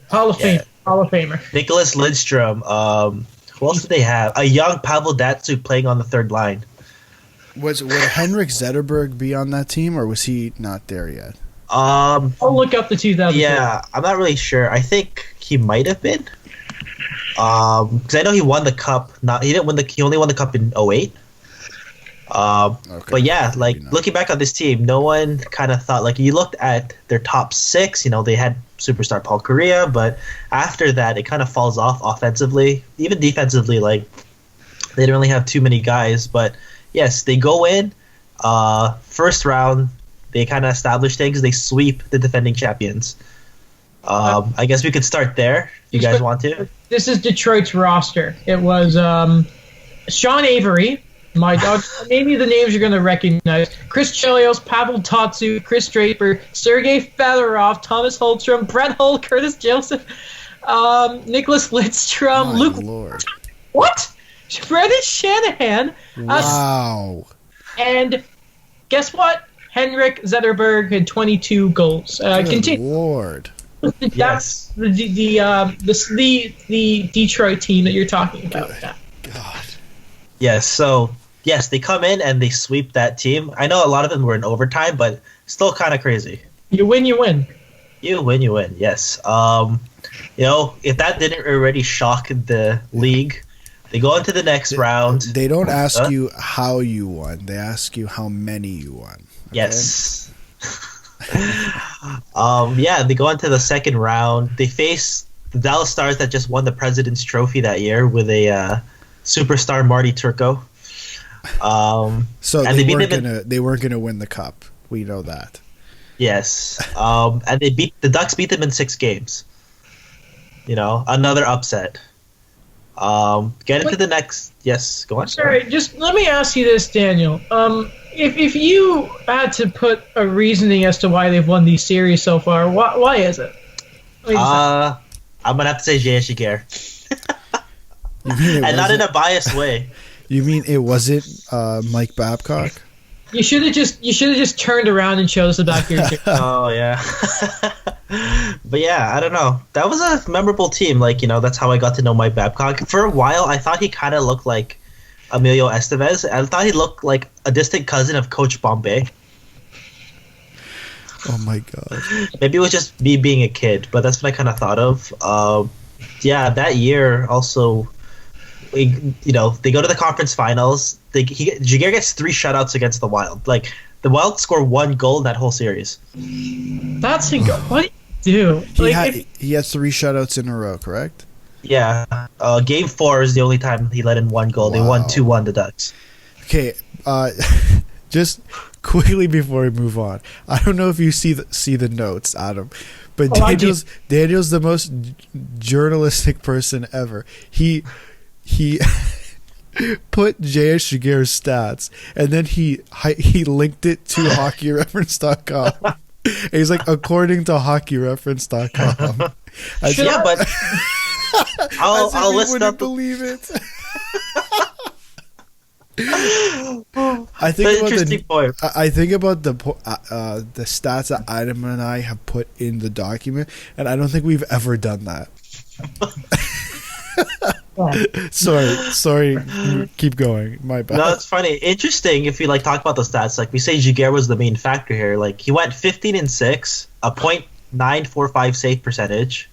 Nicholas Lidstrom. Who else did they have? A young Pavel Datsyuk playing on the third line. Would Henrik Zetterberg be on that team, or was he not there yet? I'll look up the 2000. Yeah, I'm not really sure. I think he might have been. Because I know he won the cup. He didn't win he only won the cup in 08. Okay. But yeah, like looking back on this team, no one kind of thought, like, you looked at their top 6. They had superstar Paul Correa, but after that, it kind of falls off offensively, even defensively. Like, they didn't really have too many guys. But yes, they go in first round. They kind of establish things. They sweep the defending champions. I guess we could start there. You guys want to? This is Detroit's roster. It was Sean Avery, my dog. Maybe the names you're going to recognize. Chris Chelios, Pavel Tatsu, Chris Draper, Sergei Fedorov, Thomas Holmstrom, Brett Hull, Curtis Joseph, Nicholas Lidstrom, Luke. Lord. What? Brendan Shanahan. Wow. And guess what? Henrik Zetterberg had 22 goals. Good Lord. That's the Detroit team that you're talking about. God. Yes. So yes, they come in and they sweep that team. I know a lot of them were in overtime, but still kind of crazy. You win. You win. Yes. If that didn't already shock the league, they go into the next round. They don't ask you how you won. They ask you how many you won. Okay? Yes. They go into the second round. They face the Dallas Stars that just won the President's Trophy that year with a superstar Marty Turco. So they weren't gonna win the cup. We know that. Yes. And the Ducks beat them in 6 games. Another upset. Get into the next. Yes, go on. Sorry, just let me ask you this, Daniel. If you had to put a reasoning as to why they've won these series so far, why is it? I'm gonna have to say J.S. Giguère. And not in a biased way. You mean it wasn't Mike Babcock? You should have just turned around and showed us the back of your chair. Oh yeah. But yeah, I don't know. That was a memorable team. Like, that's how I got to know Mike Babcock. For a while, I thought he kind of looked like Emilio Estevez. I thought he looked like a distant cousin of Coach Bombay. Oh my god. Maybe it was just me being a kid, but that's what I kind of thought of. That year also, they go to the conference finals. Giguère gets 3 shutouts against the Wild. Like, the Wild score 1 goal in that whole series. That's what? do? He had 3 shutouts in a row, correct? Yeah. Game 4 is the only time he let in 1 goal. They won 2-1, the Ducks. Okay, just quickly before we move on, I don't know if you see the notes, Adam, but Daniel's the most journalistic person ever. He put J.S. Shigeru's stats, and then he linked it to hockeyreference.com. And he's like, according to hockeyreference.com. Yeah, but I'll listen up. Believe it. I think about the stats that Adam and I have put in the document, and I don't think we've ever done that. Sorry. Keep going. My bad. No, it's funny. Interesting if you talk about the stats. Like we say, Giguère was the main factor here. Like he went 15-6, a .945 save percentage,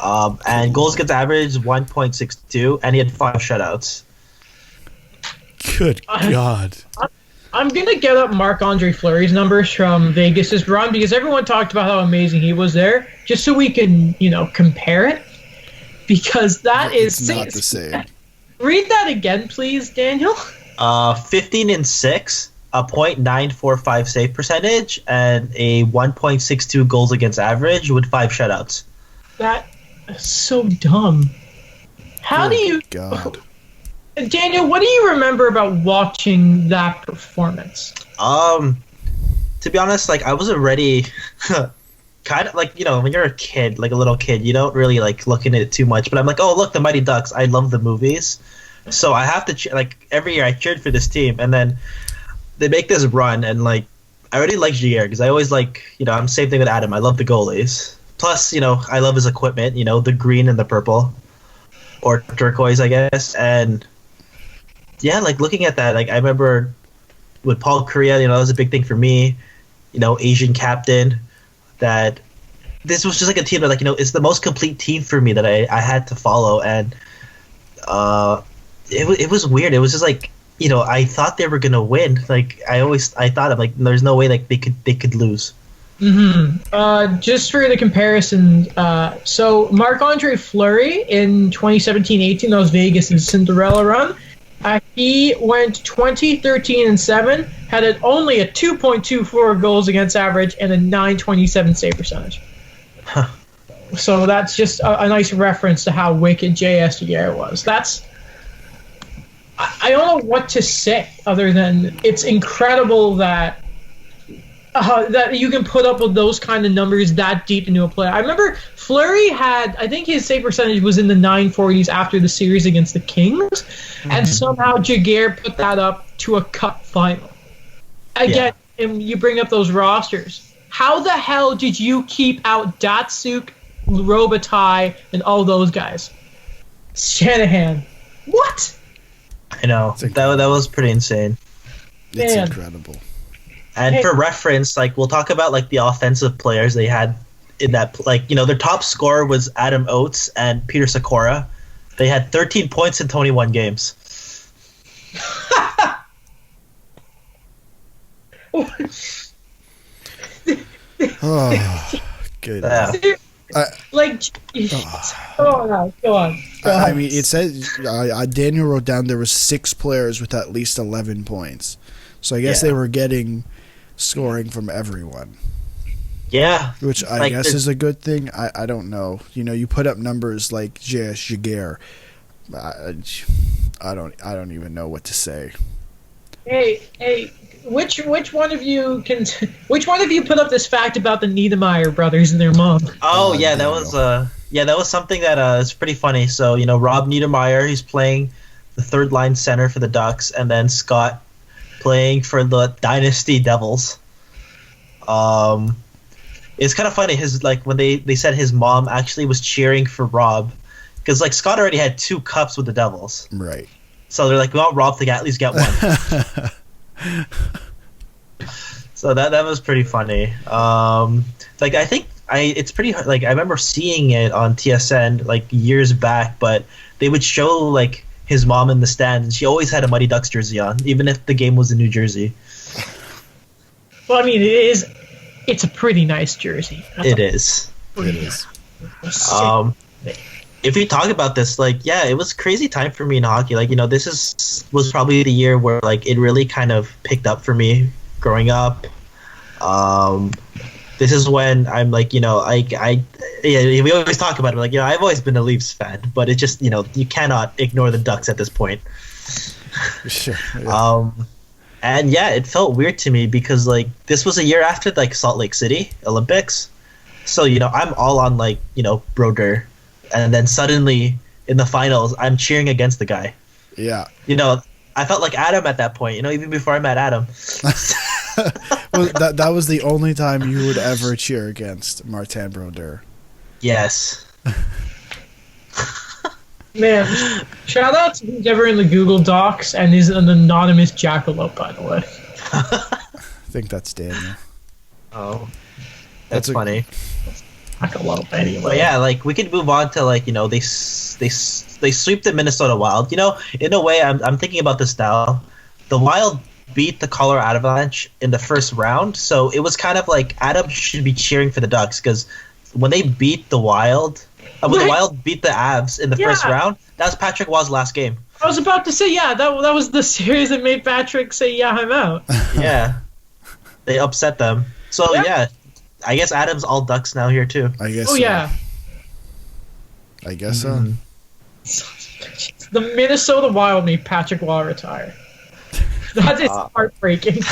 and goals against average 1.62, and he had 5 shutouts. Good God. I'm going to get up Marc-Andre Fleury's numbers from Vegas' run because everyone talked about how amazing he was there, just so we can, compare it. Because it's not the same. Read that again, please, Daniel. 15-6, a .945 save percentage, and a 1.62 goals against average with 5 shutouts. That is so dumb. How do you... God. Daniel, what do you remember about watching that performance? To be honest, I wasn't ready. Kind of when you're a kid, a little kid, you don't really look into it too much. But I'm like, oh look, the Mighty Ducks. I love the movies, so I have to every year I cheered for this team, and then they make this run, and I already like Giguère because I always I'm same thing with Adam. I love the goalies. Plus, I love his equipment. The green and the purple, or turquoise, I guess, and. Yeah, looking at that, I remember with Paul Kariya, that was a big thing for me, Asian captain, that this was just a team that, it's the most complete team for me that I had to follow, and it was weird. It was just I thought they were going to win. I thought, there's no way they could lose. Mm-hmm. Just for the comparison, so Marc-Andre Fleury in 2017-18, that was Vegas' Cinderella run. He went 20-13-7, had only a 2.24 goals against average and a 927 save percentage. Huh. So that's just a nice reference to how wicked J.S. Giguère was. I don't know what to say other than it's incredible that you can put up with those kind of numbers that deep into a play. I remember Fleury I think his save percentage was in the 940s after the series against the Kings, and somehow Giguère put that up to a cup final. Again, and you bring up those rosters. How the hell did you keep out Datsuk, Robitaille, and all those guys? Shanahan. What? I know. That was pretty insane. It's incredible. And for reference, we'll talk about the offensive players they had in that. Their top scorer was Adam Oates and Peter Sikora. They had 13 points in 21 games. Oh, good. Go on. I mean, it says Daniel wrote down there was 6 players with at least 11 points. So I guess they were getting scoring from everyone. Yeah. Which I guess is a good thing. I don't know. You put up numbers like J.S. Giguère. I don't even know what to say. Hey, which one of you put up this fact about the Niedermeyer brothers and their mom? Oh yeah, that was something that is pretty funny. So Rob Niedermeyer, he's playing the third line center for the Ducks, and then Scott playing for the Dynasty Devils. It's kind of funny. His when they said his mom actually was cheering for Rob, because Scott already had 2 cups with the Devils, right? So they're we want Rob to at least get one. So that was pretty funny. I think it's pretty hard. I remember seeing it on TSN years back, but they would show his mom in the stands, and she always had a Mighty Ducks jersey on, even if the game was in New Jersey. Well, I mean, it's a pretty nice jersey. It is. It is. If we talk about this, like, yeah, it was a crazy time for me in hockey. Like, was probably the year where like it really kind of picked up for me growing up. This is when I'm like, yeah, we always talk about it. Like, I've always been a Leafs fan, but it just, you cannot ignore the Ducks at this point. Sure. Yeah. And yeah, it felt weird to me because like this was a year after like Salt Lake City Olympics, so I'm all on like Broder, and then suddenly in the finals I'm cheering against the guy. Yeah. I felt like Adam at that point. Even before I met Adam. Well, that was the only time you would ever cheer against Martin Brodeur. Yes. Man, shout out to who's ever in the Google Docs and is an anonymous jackalope, by the way. I think that's Daniel. Oh, that's funny. Jackalope, anyway. But yeah, like we could move on to like they sweep the Minnesota Wild. In a way, I'm thinking about this now. The Wild beat the Colorado Avalanche in the first round, so it was kind of like Adam should be cheering for the Ducks because when they beat the Wild. When the Wild beat the Avs in the first round, that was Patrick Waugh's last game. I was about to say, that was the series that made Patrick say, yeah, I'm out. Yeah. They upset them. So, yeah, I guess Adam's all Ducks now here, too. I guess so. Yeah. I guess so. The Minnesota Wild made Patrick Waugh retire. That is heartbreaking.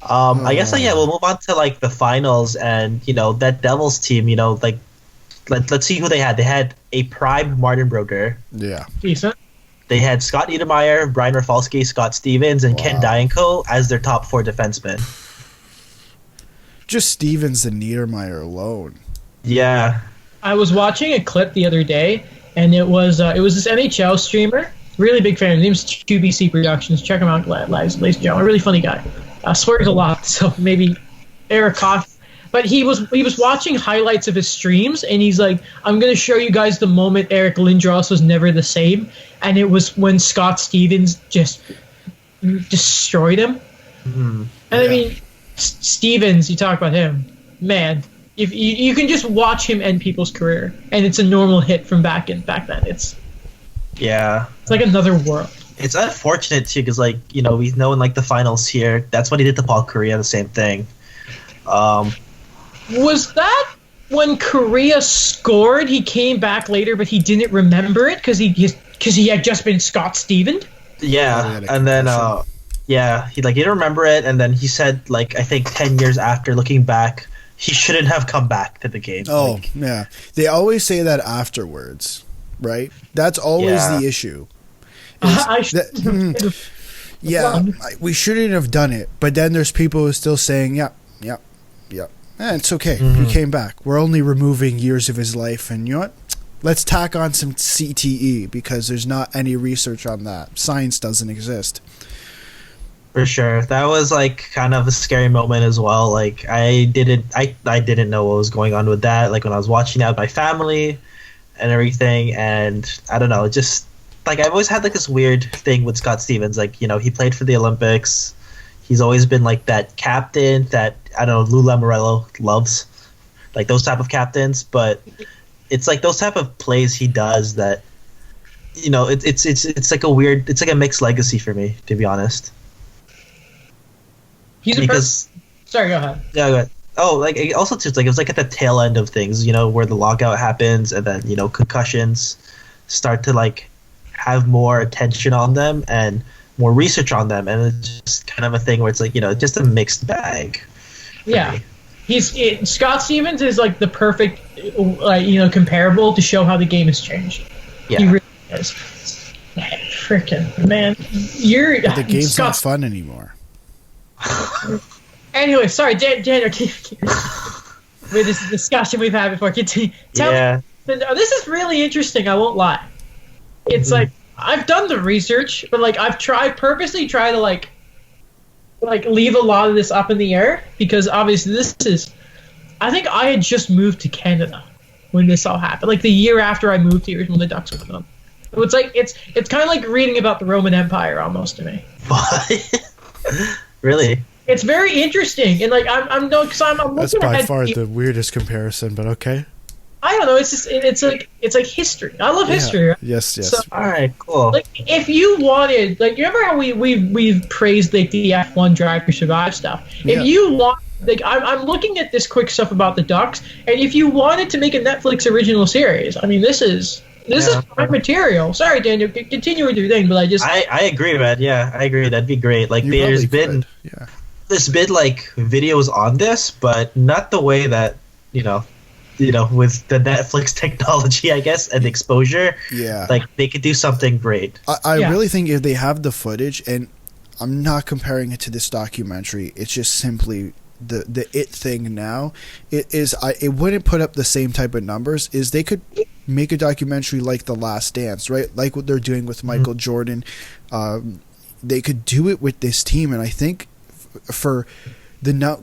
I guess we'll move on to like the finals and that Devils team. Like let's see who they had. They had a prime Martin Brodeur. Yeah, decent. They had Scott Niedermayer, Brian Rafalski, Scott Stevens, and Ken Dianco as their top 4 defensemen. Just Stevens and Niedermayer alone. Yeah, I was watching a clip the other day, and it was this NHL streamer. Really big fan. His name's 2BC Productions. Check him out, ladies and gentlemen. A really funny guy. Swears a lot, so maybe Eric Koff. But he was watching highlights of his streams, and he's like, I'm going to show you guys the moment Eric Lindros was never the same, and it was when Scott Stevens just destroyed him. Mm-hmm. And I mean, Stevens, you talk about him, man. If you can just watch him end people's career, and it's a normal hit from back then. It's like another world. It's unfortunate too, because we know in like the finals here, that's what he did to Paul Kariya, the same thing. Was that when Kariya scored? He came back later, but he didn't remember it because he had just been Scott Stevens. Yeah, and then he didn't remember it, and then he said I think 10 years after, looking back, he shouldn't have come back to the game. Oh yeah, they always say that afterwards, right? That's always the issue. We shouldn't have done it, but then there's people who are still saying, yep. It's okay. Mm-hmm. He came back. We're only removing years of his life, and you know what? Let's tack on some CTE because there's not any research on that. Science doesn't exist. For sure. That was kind of a scary moment as well. I didn't know what was going on with that. When I was watching that with my family and everything, and I don't know, just I've always had this weird thing with Scott Stevens. He played for the Olympics. He's always been that captain that I don't know Lou Lamoriello loves, those type of captains. But it's those type of plays he does that it's a mixed legacy for me, to be honest. Sorry, go ahead. Yeah, go ahead. Oh, also too, it was at the tail end of things, where the lockout happens and then concussions start to have more attention on them and more research on them, and it's just kind of a thing where it's just a mixed bag. Yeah, Scott Stevens is the perfect comparable to show how the game has changed. Yeah, he really is. Freaking man, but the game's not fun anymore. Anyway, sorry, Daniel. With this discussion we've had before, continue. This is really interesting. I won't lie. It's I've done the research, but I've purposely tried to leave a lot of this up in the air because obviously I think I had just moved to Canada when this all happened. The year after I moved here is when the Ducks went on. So it's kind of like reading about the Roman Empire almost to me. What? Really? It's very interesting, and like I'm no, because I'm That's looking by ahead. far the weirdest comparison, but okay. I don't know. It's just it's like history. I love history. Right? Yes. So, All right, cool. like, if you wanted, like, you remember how we've praised like the F1 Drive to Survive stuff. Yeah. If you want, like, I'm looking at this quick stuff about the Ducks, and if you wanted to make a Netflix original series, I mean, this is prime material. Sorry, Daniel, continue with your thing, but I agree, man. Yeah, I agree. That'd be great. Like, You there's probably been could. like videos on this, but not the way that with the Netflix technology, I guess, and exposure. Yeah. Like, they could do something great. I really think if they have the footage, and I'm not comparing it to this documentary, it's just simply the it thing now. It wouldn't put up the same type of numbers. Is they could make a documentary like The Last Dance, right? Like what they're doing with Michael Jordan. They could do it with this team, and I think for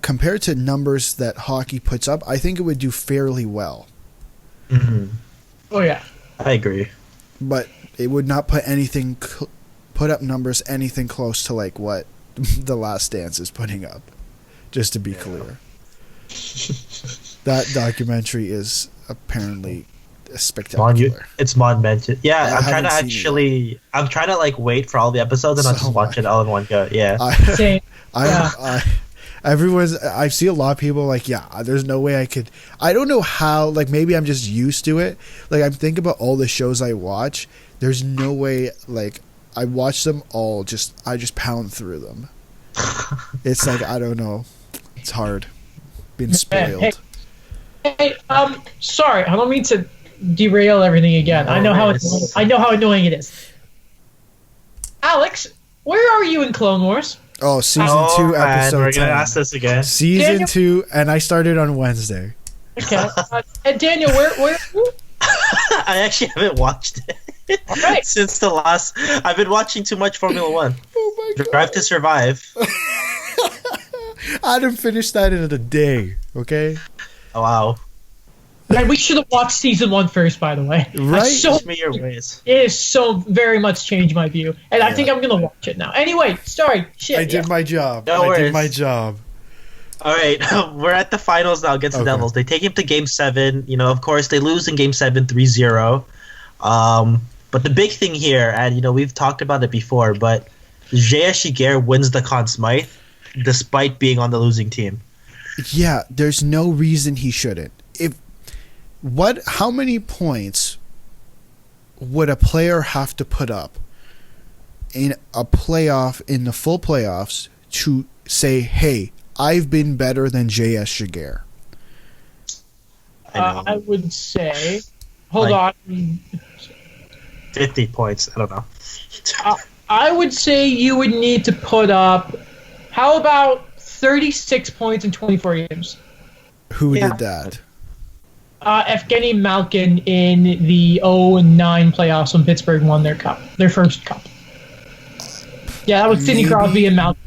compared to numbers that hockey puts up, I think it would do fairly well. Mm-hmm. oh yeah. I agree. But it would not put up numbers anything close to like what The Last Dance is putting up. Just to be clear, that documentary is apparently spectacular. It's monumental. Yeah, I'm trying to like wait for all the episodes and I'll just watch it all in one go. Yeah. Same. I see a lot of people like, there's no way I could. I don't know how. Like, maybe I'm just used to it. Like, I'm thinking about all the shows I watch. There's no way. Like, I watch them all. I just pound through them. It's like, I don't know. It's hard. Been spoiled. Hey, sorry, I don't mean to derail everything again. No, I know how annoying it is. Alex, where are you in Clone Wars? Oh, season 2, episode we're 10. gonna ask this again. Season Daniel? 2, and I started on Wednesday. Okay. And Daniel, where are you? I actually haven't watched it Alright. since the last. I've been watching too much Formula One. Oh my god. Drive to Survive. I didn't finish that in a day, okay? Oh, wow. Man, we should have watched season 1 first, by the way. Right? Teach me your ways. It has so very much changed my view, and I think I'm gonna watch it now. Anyway, sorry. Shit. I did my job. No I worries. did my job. All right, we're at the finals now against the Okay. Devils. They take him to Game 7. Of course, they lose in Game 7 3-0. But the big thing here, and, we've talked about it before, but J.S. Shiger wins the Conn Smythe despite being on the losing team. Yeah, there's no reason he shouldn't. How many points would a player have to put up in a playoff, in the full playoffs, to say, hey, I've been better than J.S. Shiger? I would say, hold on. 50 points. I don't know. I would say you would need to put up, how about 36 points in 24 games? Who did that? Evgeny Malkin in the 0-9 playoffs when Pittsburgh won their first cup. Yeah, that was Sidney Crosby and Malkin.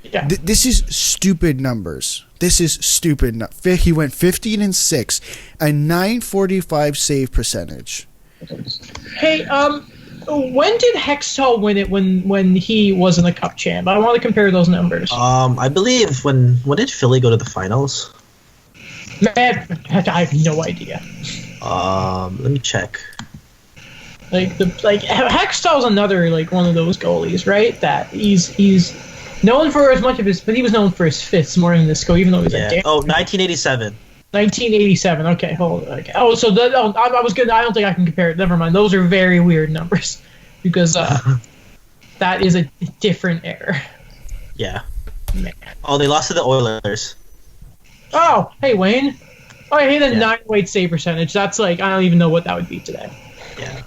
Yeah. This is stupid numbers. This is stupid. He went 15-6, a 945 save percentage. Hey, when did Hextall win it when he wasn't a cup champ? I want to compare those numbers. I believe when did Philly go to the finals? Man, I have no idea. Let me check. Hextall's another one of those goalies, right? That he's known for as much of his, but he was known for his fists more than this goal, even though he's a damn. 1987. 1987. Okay, hold on. Okay. Oh, so I was good. I don't think I can compare it. Never mind. Those are very weird numbers because that is a different era. Yeah. Man. Oh, they lost to the Oilers. Oh, hey Wayne. Oh, I hate a 9-weight save percentage. That's I don't even know what that would be today. Yeah.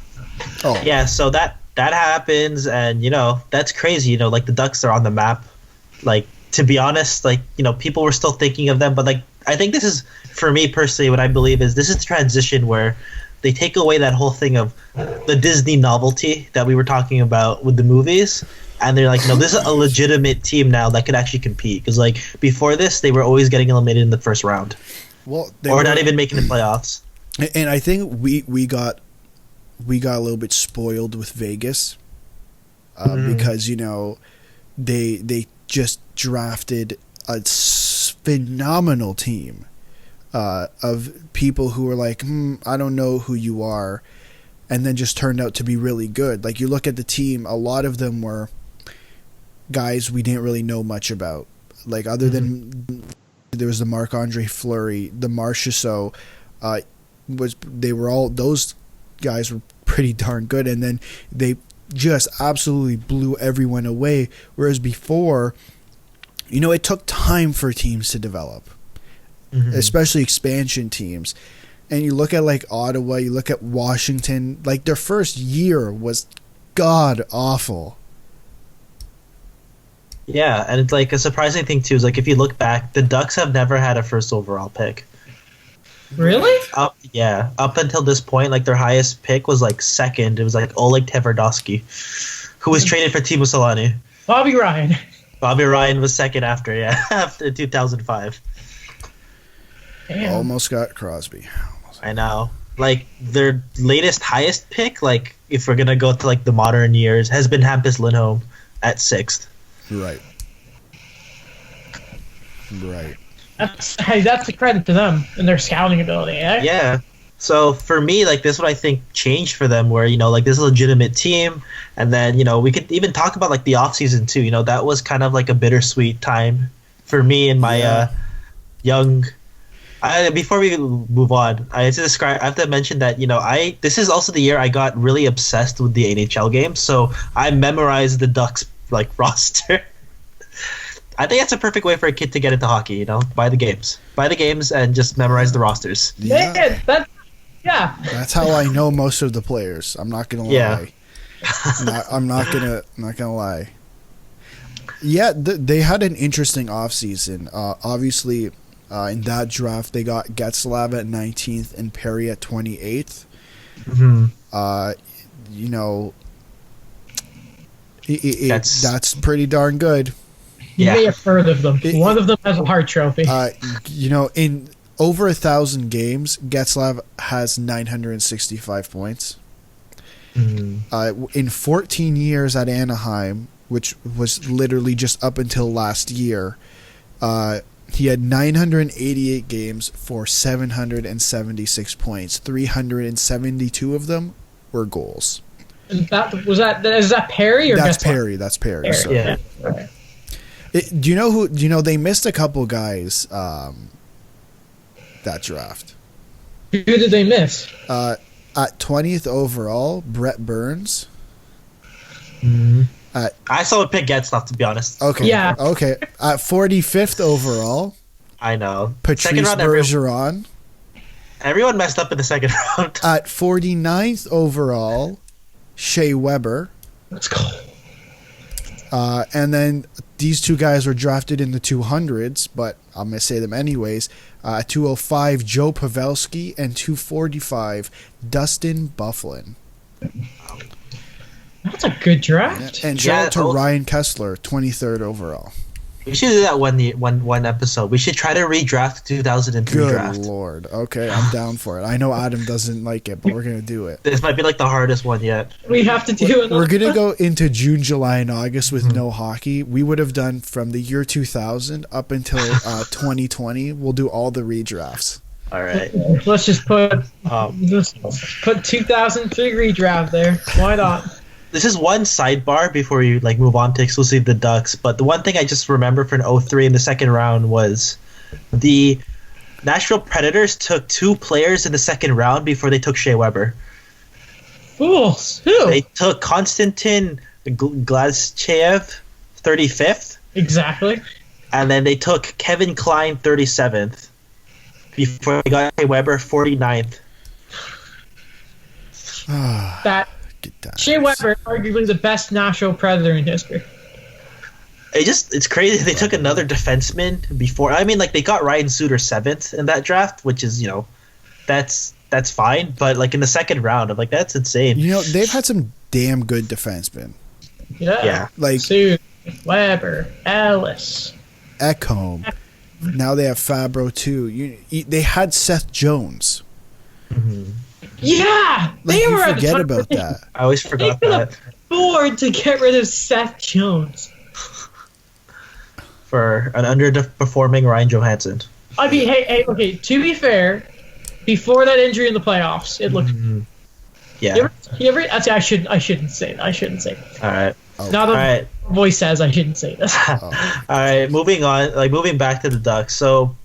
Oh. Yeah. So that happens, and that's crazy. The Ducks are on the map. To be honest, people were still thinking of them, but I think this is, for me personally, what I believe is this is the transition where they take away that whole thing of the Disney novelty that we were talking about with the movies, and they're like, no, this is a legitimate team now that could actually compete. Because before this, they were always getting eliminated in the first round, not even making the playoffs. And I think we got a little bit spoiled with Vegas because they just drafted a phenomenal team of people who were like, I don't know who you are, and then just turned out to be really good. Like, you look at the team, a lot of them were guys we didn't really know much about. Like, other than there was the Marc-Andre Fleury, the Marchessault, those guys were pretty darn good, and then they just absolutely blew everyone away. Whereas before, it took time for teams to develop, especially expansion teams. And you look at like Ottawa, you look at Washington, like their first year was god awful. Yeah, and it's like a surprising thing too is like if you look back, the Ducks have never had a first overall pick. Really? Up until this point, like their highest pick was like second. It was like Oleg Tverdovsky, who was traded for Timo Solani. Bobby Ryan. Bobby Ryan was second after 2005. Damn. Almost got Crosby. I know. Like their latest highest pick, like if we're gonna go to like the modern years, has been Hampus Lindholm at 6th. Right. That's the credit to them and their scouting ability, eh? Yeah. So for me, like this is what I think changed for them, where like this is a legitimate team, and then we could even talk about like the offseason too. That was kind of like a bittersweet time for me and my young. Before we move on, I have to mention that this is also the year I got really obsessed with the NHL games, so I memorized the Ducks like roster. I think that's a perfect way for a kid to get into hockey. Buy the games, and just memorize the rosters. Yeah. That's how I know most of the players. I'm not gonna lie. Yeah. I'm not gonna lie. Yeah, they had an interesting offseason. Obviously, in that draft, they got Getzlaf at 19th and Perry at 28th. That's pretty darn good. You may have heard of them. One of them has a Hart Trophy. In over 1,000 games, Getzlaf has 965 points. In 14 years at Anaheim, which was literally just up until last year, he had 988 games for 776 points. 372 of them were goals. And is that Perry or That's Getzlaf? Perry. That's Perry. So. Yeah. Okay. Do you know who? Do you know they missed a couple guys that draft? Who did they miss? At 20th overall, Brett Burns. I saw a pick Getzlaf, to be honest. Okay. Yeah. Okay. At 45th overall, I know. Patrice Bergeron. Everyone messed up in the second round. At 49th overall, Shea Weber. Let's go. And then these two guys were drafted in the 200s, but I'm going to say them anyways. 205, Joe Pavelski, and 245, Dustin Byfuglien. That's a good draft. And shout out to Ryan Kessler, 23rd overall. We should do that one episode. We should try to redraft the 2003 Good draft. Lord. Okay, I'm down for it. I know Adam doesn't like it, but we're going to do it. This might be like the hardest one yet. We have to do it. We're going to go into June, July, and August with no hockey. We would have done from the year 2000 up until 2020. We'll do all the redrafts. All right. Let's just put 2003 redraft there. Why not? This is one sidebar before you move on to exclusive the Ducks. But the one thing I just remember for an 03 in the second round was the Nashville Predators took 2 players in the second round before they took Shea Weber. Fools. Who? They took Konstantin Glazchev, 35th. Exactly. And then they took Kevin Klein, 37th. Before they got Shea Weber, 49th. Shea Weber is arguably the best Nashville Predator in history. It's crazy. They took another defenseman before. I mean, they got Ryan Suter 7th in that draft, which is, that's fine. But in the second round, I'm that's insane. They've had some damn good defensemen. Yeah. Suter, Weber, Ellis, Ekholm. Now they have Fabro too. They had Seth Jones. Mm-hmm. Yeah, they were. Forget about that. I always forgot that. Afford to get rid of Seth Jones. for an underperforming Ryan Johansson. I mean, okay. To be fair, before that injury in the playoffs, it looked. Yeah. Actually, I shouldn't say that. I shouldn't say that. All right. Now the voice says I shouldn't say this. All right. Moving on. Moving back to the Ducks. So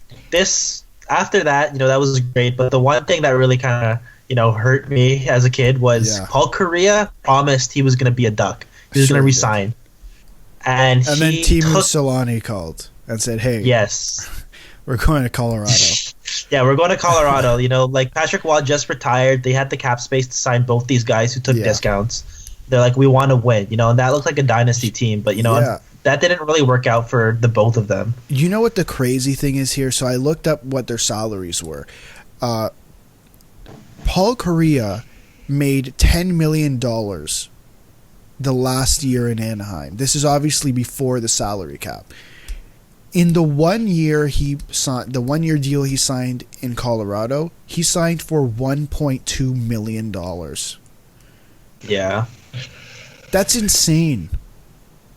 after that, that was great. But the one thing that really kind of hurt me as a kid was Paul Correa promised he was going to be a Duck. He was going to resign. And then Teemu Solani called and said, "Hey, yes, we're going to Colorado." Yeah, we're going to Colorado. Patrick Waugh just retired. They had the cap space to sign both these guys who took discounts. They're like, we want to win, and that looked like a dynasty team. But that didn't really work out for the both of them. You know what the crazy thing is here? So I looked up what their salaries were. Paul Correa made $10 million the last year in Anaheim. This is obviously before the salary cap. In the 1 year the 1 year deal he signed in Colorado, he signed for $1.2 million. Yeah. That's insane.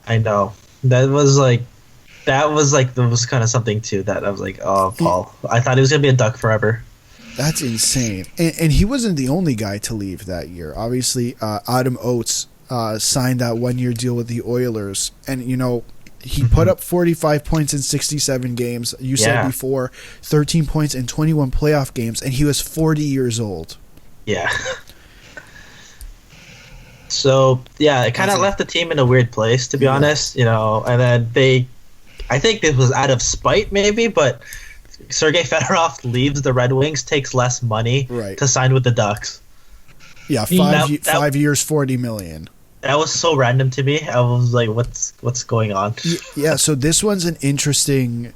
I know. That was kind of something too that I was like, oh, Paul. I thought he was going to be a Duck forever. That's insane. And he wasn't the only guy to leave that year. Obviously, Adam Oates signed that 1 year deal with the Oilers. And, he put up 45 points in 67 games. You said before, 13 points in 21 playoff games, and he was 40 years old. Yeah. So, it kind of left the team in a weird place, to be honest. And then I think this was out of spite, maybe, but Sergei Fedorov leaves the Red Wings, takes less money to sign with the Ducks. Yeah, 5 years, $40 million. That was so random to me. I was like, what's going on? Yeah, so this one's an interesting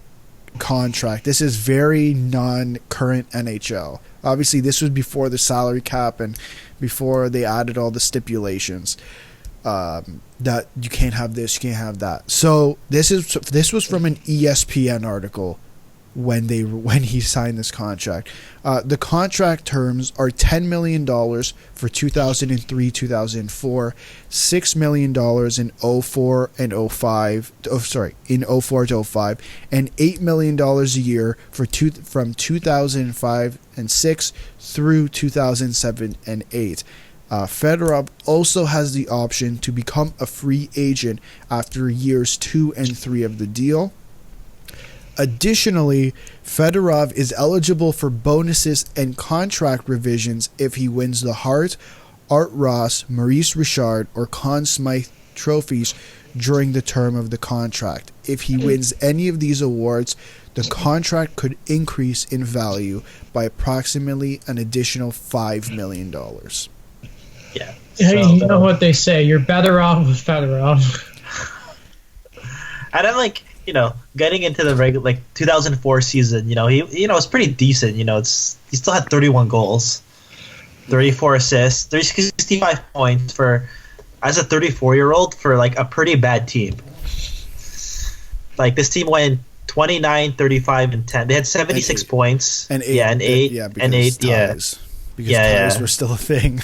contract. This is very non-current NHL. Obviously, this was before the salary cap and before they added all the stipulations that you can't have this, you can't have that. So this was from an ESPN article when he signed this contract. The contract terms are $10 million for 2003-2004, $6 million in 04 and 05. In 04 to 05, and $8 million a year from 2005 and 6 through 2007 and 8. Fedorov also has the option to become a free agent after years 2 and 3 of the deal. Additionally, Fedorov is eligible for bonuses and contract revisions if he wins the Hart, Art Ross, Maurice Richard, or Conn Smythe trophies during the term of the contract. If he wins any of these awards, the contract could increase in value by approximately an additional $5 million. Yeah. You know what they say, you're better off with Fedorov. And I'm getting into the regular 2004 season, he was pretty decent. He still had 31 goals, 34 assists, 365 points as a 34-year-old for a pretty bad team. This team went 29, 35, and 10. They had 76 points. And 8. And 8. And 8. Ties. Because ties were still a thing.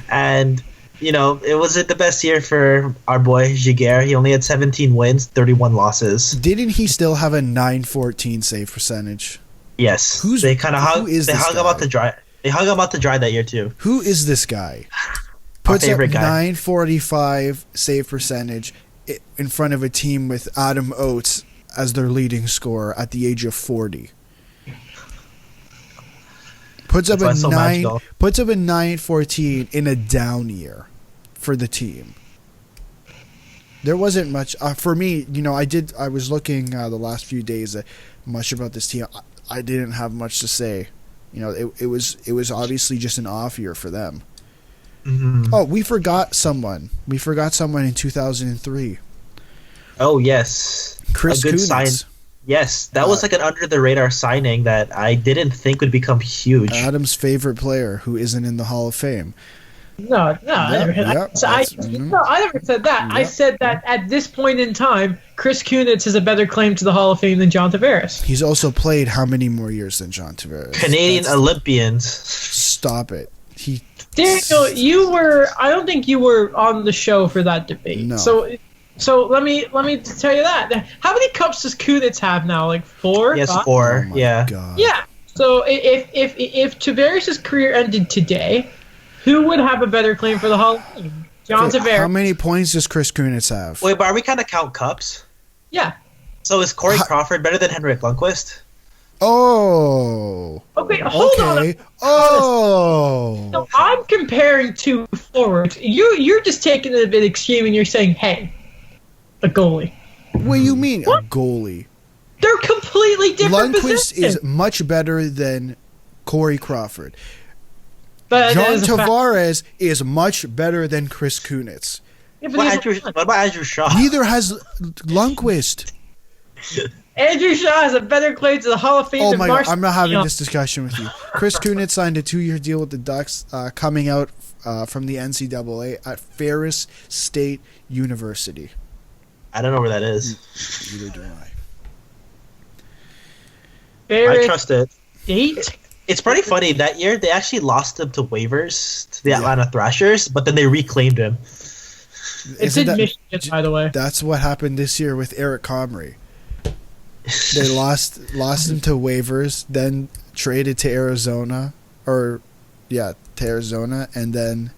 And it wasn't the best year for our boy Giguère. He only had 17 wins, 31 losses. Didn't he still have a .914 save percentage? Yes. They hung him out to dry. They hung him out to dry that year too. Who is this guy? Puts up .945 save percentage in front of a team with Adam Oates as their leading scorer at the age of 40. Puts up a 914 in a down year for the team. There wasn't much for me. I was looking the last few days much about this team. I didn't have much to say. It was obviously just an off year for them. Mm-hmm. Oh, we forgot someone. We forgot someone in 2003. Oh yes, Chris Kunitz. Yes, that was an under the radar signing that I didn't think would become huge. Adam's favorite player who isn't in the Hall of Fame. No, I never said that. Yep. I said that at this point in time, Chris Kunitz has a better claim to the Hall of Fame than John Tavares. He's also played how many more years than John Tavares? Canadian Olympians. Stop it. Daniel, I don't think you were on the show for that debate. No. So So let me tell you that. How many cups does Kunitz have now? Like 4? Yes, 5? 4. Oh my Yeah. God. Yeah. So if Tavares' career ended today, who would have a better claim for the Hall of Fame? John Okay, Tavares. how many points does Chris Kunitz have? Wait, but are we kind of count cups? Yeah. So is Corey Crawford better than Henrik Lundqvist? Oh. Okay, hold on. Okay. Oh. So I'm comparing two forwards. You're just taking it a bit extreme and you're saying, hey, a goalie. What do you mean What? a goalie? They're completely different Lundqvist positions. is much better than Corey Crawford. But that John is a fact. Tavares is much better than Chris Kunitz. Yeah, but What he's about Andrew Shaw? Neither has Lundqvist. Andrew Shaw has a better claim to the Hall of Fame Oh than my God, Marcel. I'm not having this discussion with you. Chris Kunitz signed a 2-year deal with the Ducks coming out from the NCAA at Ferris State University. I don't know where that is. Neither do I. Ferris I trust it. State? It's pretty funny. That year, they actually lost him to waivers to the Atlanta Thrashers, but then they reclaimed him. It's in Michigan, by the way. That's what happened this year with Eric Comrie. They lost him to waivers, then traded to Arizona, to Arizona, and then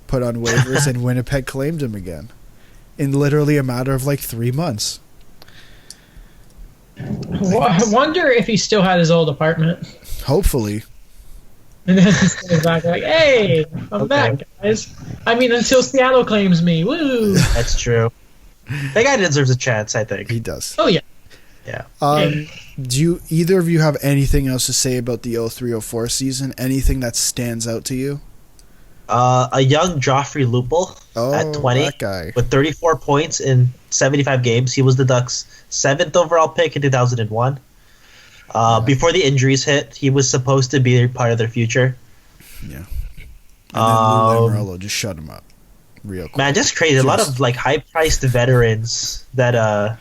put on waivers, and Winnipeg claimed him again in literally a matter of like 3 months. I wonder if he still had his old apartment. Hopefully. And then he's coming back like, hey, I'm back, guys. I mean, until Seattle claims me. Woo! That's true. That guy deserves a chance, I think. He does. Oh, yeah. Yeah. Do either of you have anything else to say about the 03-04 season? Anything that stands out to you? A young Joffrey Lupul at 20 that guy. with 34 points in 75 games. He was the Ducks' 7th overall pick in 2001. Before the injuries hit, he was supposed to be part of their future. Yeah. And then Lou Lamoriello just shut him up real quick. Man, just crazy. A lot of like high-priced veterans that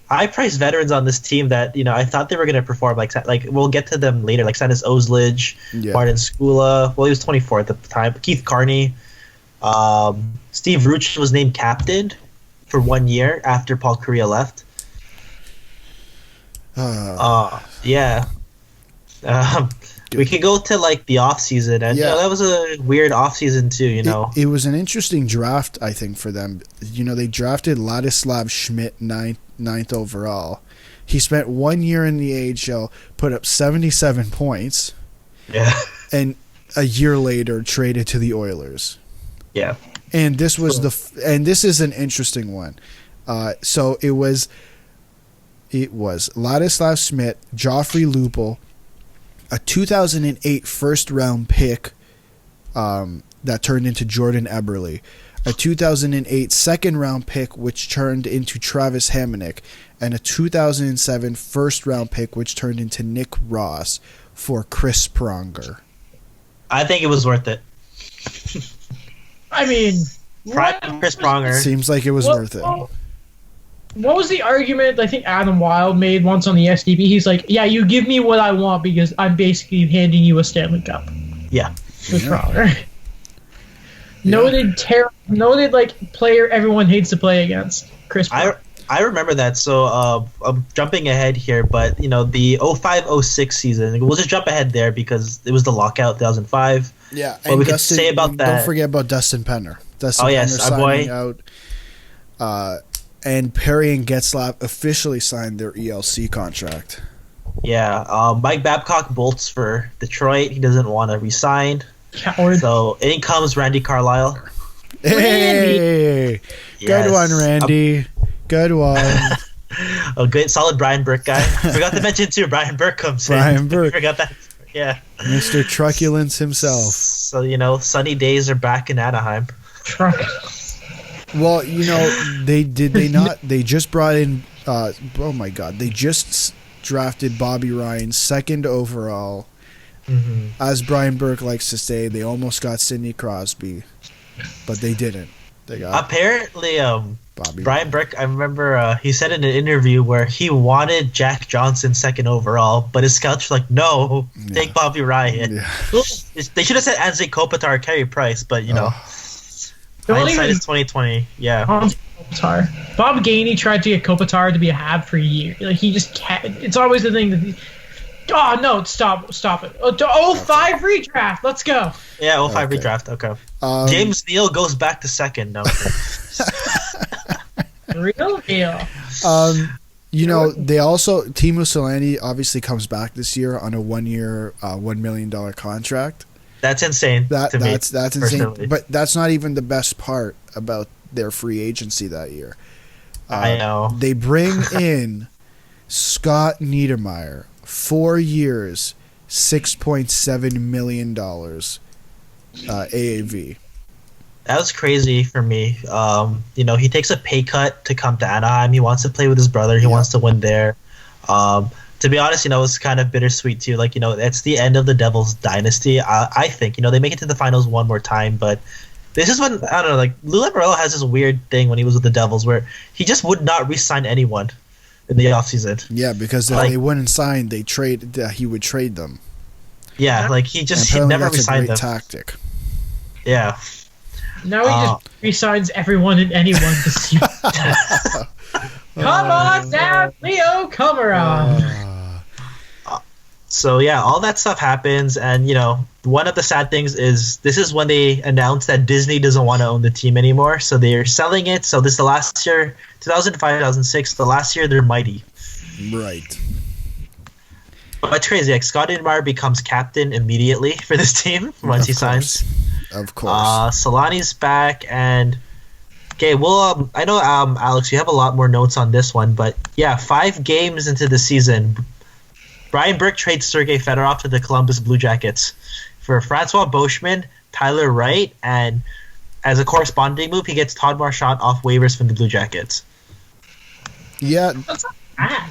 high-priced veterans on this team that I thought they were gonna perform. Like we'll get to them later. Like Sanis Ozlidge, Martin Skula. Well, he was 24 at the time. Keith Carney, Steve Ruch was named captain for 1 year after Paul Kariya left. Yeah. We could go to like the off season, and that was a weird off season too. It was an interesting draft, I think, for them. They drafted Ladislav Schmidt ninth overall. He spent 1 year in the AHL, put up 77 points. Yeah. And a year later traded to the Oilers. Yeah. And this was and this is an interesting one. So it was Ladislav Schmidt, Joffrey Lupul, a 2008 first-round pick that turned into Jordan Eberle, a 2008 second-round pick which turned into Travis Hamonic, and a 2007 first-round pick which turned into Nick Ross for Chris Pronger. I think it was worth it. I mean, Chris Pronger. Seems like it was worth it. What was the argument I think Adam Wilde made once on the SDB? He's like, yeah, you give me what I want because I'm basically handing you a Stanley Cup. Yeah. Chris Pronger. Noted like player everyone hates to play against. Chris Pronger. I remember that. So I'm jumping ahead here, but the 05-06 season, we'll just jump ahead there because it was the lockout 2005. Yeah, what we could say about that. Don't forget about Dustin Penner. Dustin Penner signing out. And Perry and Getzlaf officially signed their ELC contract. Yeah, Mike Babcock bolts for Detroit. He doesn't want to resign. Coward. So in comes Randy Carlyle. Hey, good one, Randy. Good one. A good, solid Brian Burke guy. Forgot to mention too. Brian Burke comes in. Brian Burke. Forgot that. Yeah. Mr. Truculence himself. So sunny days are back in Anaheim. Well, they just brought in oh my god, they just drafted Bobby Ryan 2nd overall. Mm-hmm. As Brian Burke likes to say, they almost got Sidney Crosby, but they didn't. They got apparently Bobby Brian Burke. I remember he said in an interview where he wanted Jack Johnson 2nd overall, but his scouts were like, "No, take Bobby Ryan." Yeah. They should have said Anze Kopitar or Carey Price, but hindsight is 2020. Yeah. Kopitar. Bob Gainey tried to get Kopitar to be a Hab for a year. Like, he just can't. It's always the thing that. Oh no! Stop it! Oh, 05 redraft. Let's go. Yeah, 05 redraft. Okay. James Neal goes back to second. No. Real deal. You know, they also Timo Solani obviously comes back this year on a 1 year, $1 million contract. That's insane. That's insane. Personally. But that's not even the best part about their free agency that year. I know. They bring in Scott Niedermayer, 4 years, $6.7 million AAV. That was crazy for me. You know, he takes a pay cut to come to Anaheim. He wants to play with his brother. He wants to win there. To be honest, you know, it's kind of bittersweet too. Like, you know, it's the end of the Devils dynasty. I think, you know, they make it to the finals one more time, but this is when, I don't know, like, Lou Lamoriello has this weird thing when he was with the Devils where he just would not re-sign anyone in the offseason. Yeah, because if they wouldn't sign, he would trade them. Yeah, like, he never re-signed them. That's a great tactic. Yeah. Now he just re-signs everyone and anyone this year. Come on down, Leo Komarov. So yeah, all that stuff happens, and you know, one of the sad things is this is when they announced that Disney doesn't want to own the team anymore, so they're selling it. So this is the last year, 2005, 2006, the last year they're Mighty. Right. But it's crazy. Like, Scott Niedermayer becomes captain immediately for this team once he signs. Of course. Solani's back, and okay, well, I know, Alex, you have a lot more notes on this one, but yeah, 5 games into the season, Brian Burke trades Sergei Fedorov to the Columbus Blue Jackets for Francois Beauchemin, Tyler Wright, and as a corresponding move, he gets Todd Marchand off waivers from the Blue Jackets. Yeah. That's not bad.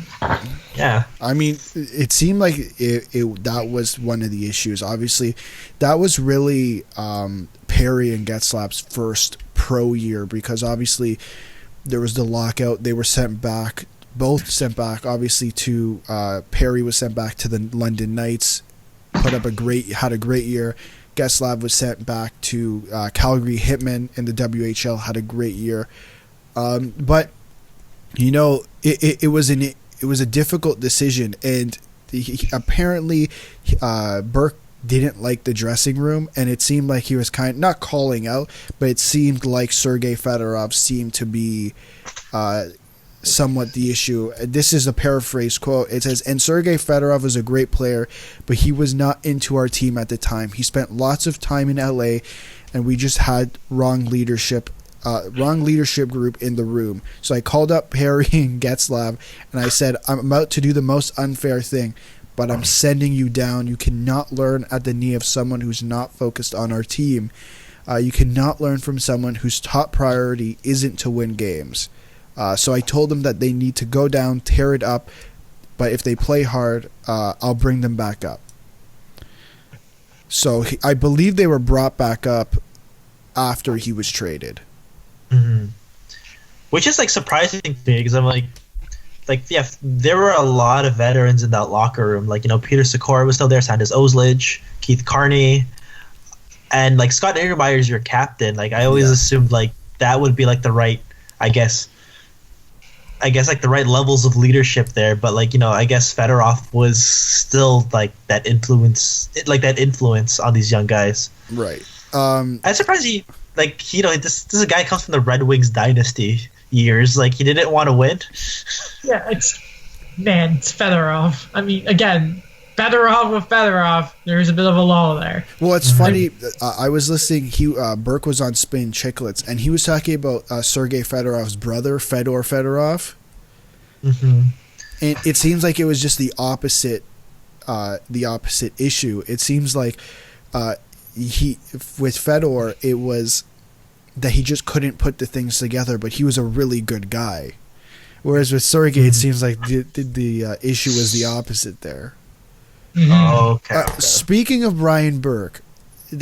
Yeah. I mean, it seemed like that was one of the issues. Obviously, that was really Perry and Getzlaf's first pro year because obviously there was the lockout. They were both sent back. Obviously, to Perry was sent back to the London Knights, had a great year. Getzlaf was sent back to Calgary Hitmen in the WHL, had a great year. But you know, it was a difficult decision, and apparently Burke didn't like the dressing room, and it seemed like he was not calling out, but it seemed like Sergei Fedorov seemed to be somewhat the issue. This is a paraphrase quote. It says, "And Sergei Fedorov was a great player, but he was not into our team at the time. He spent lots of time in LA, and we just had wrong leadership group in the room. So I called up Perry and Getzlaf, and I said, I'm about to do the most unfair thing, but I'm sending you down. You cannot learn at the knee of someone who's not focused on our team. You cannot learn from someone whose top priority isn't to win games. So I told them that they need to go down, tear it up, but if they play hard, I'll bring them back up." So I believe they were brought back up after he was traded. Mm-hmm. Which is like surprising to me because I'm like yeah, there were a lot of veterans in that locker room. Like, you know, Peter Sikora was still there, Sanders Ozlage, Keith Carney, and like Scott Niedermayer is your captain. Like, I always assumed like that would be like the right, I guess like the right levels of leadership there. But like, you know, I guess Fedorov was still like that influence on these young guys. Right. I'm surprised he, like, you know, this is a guy who comes from the Red Wings dynasty years. Like, he didn't want to win. Yeah, it's Fedorov. I mean, again, Fedorov with Fedorov, there's a bit of a lull there. Well, it's funny. I was listening. Burke was on Spin Chicklets, and he was talking about Sergei Fedorov's brother, Fedor Fedorov. Mm-hmm. And it seems like it was just the opposite issue. It seems like with Fedor, it was that he just couldn't put the things together, but he was a really good guy. Whereas with Sergei, it seems like the issue was the opposite there. Mm-hmm. Oh, okay. Speaking of Brian Burke,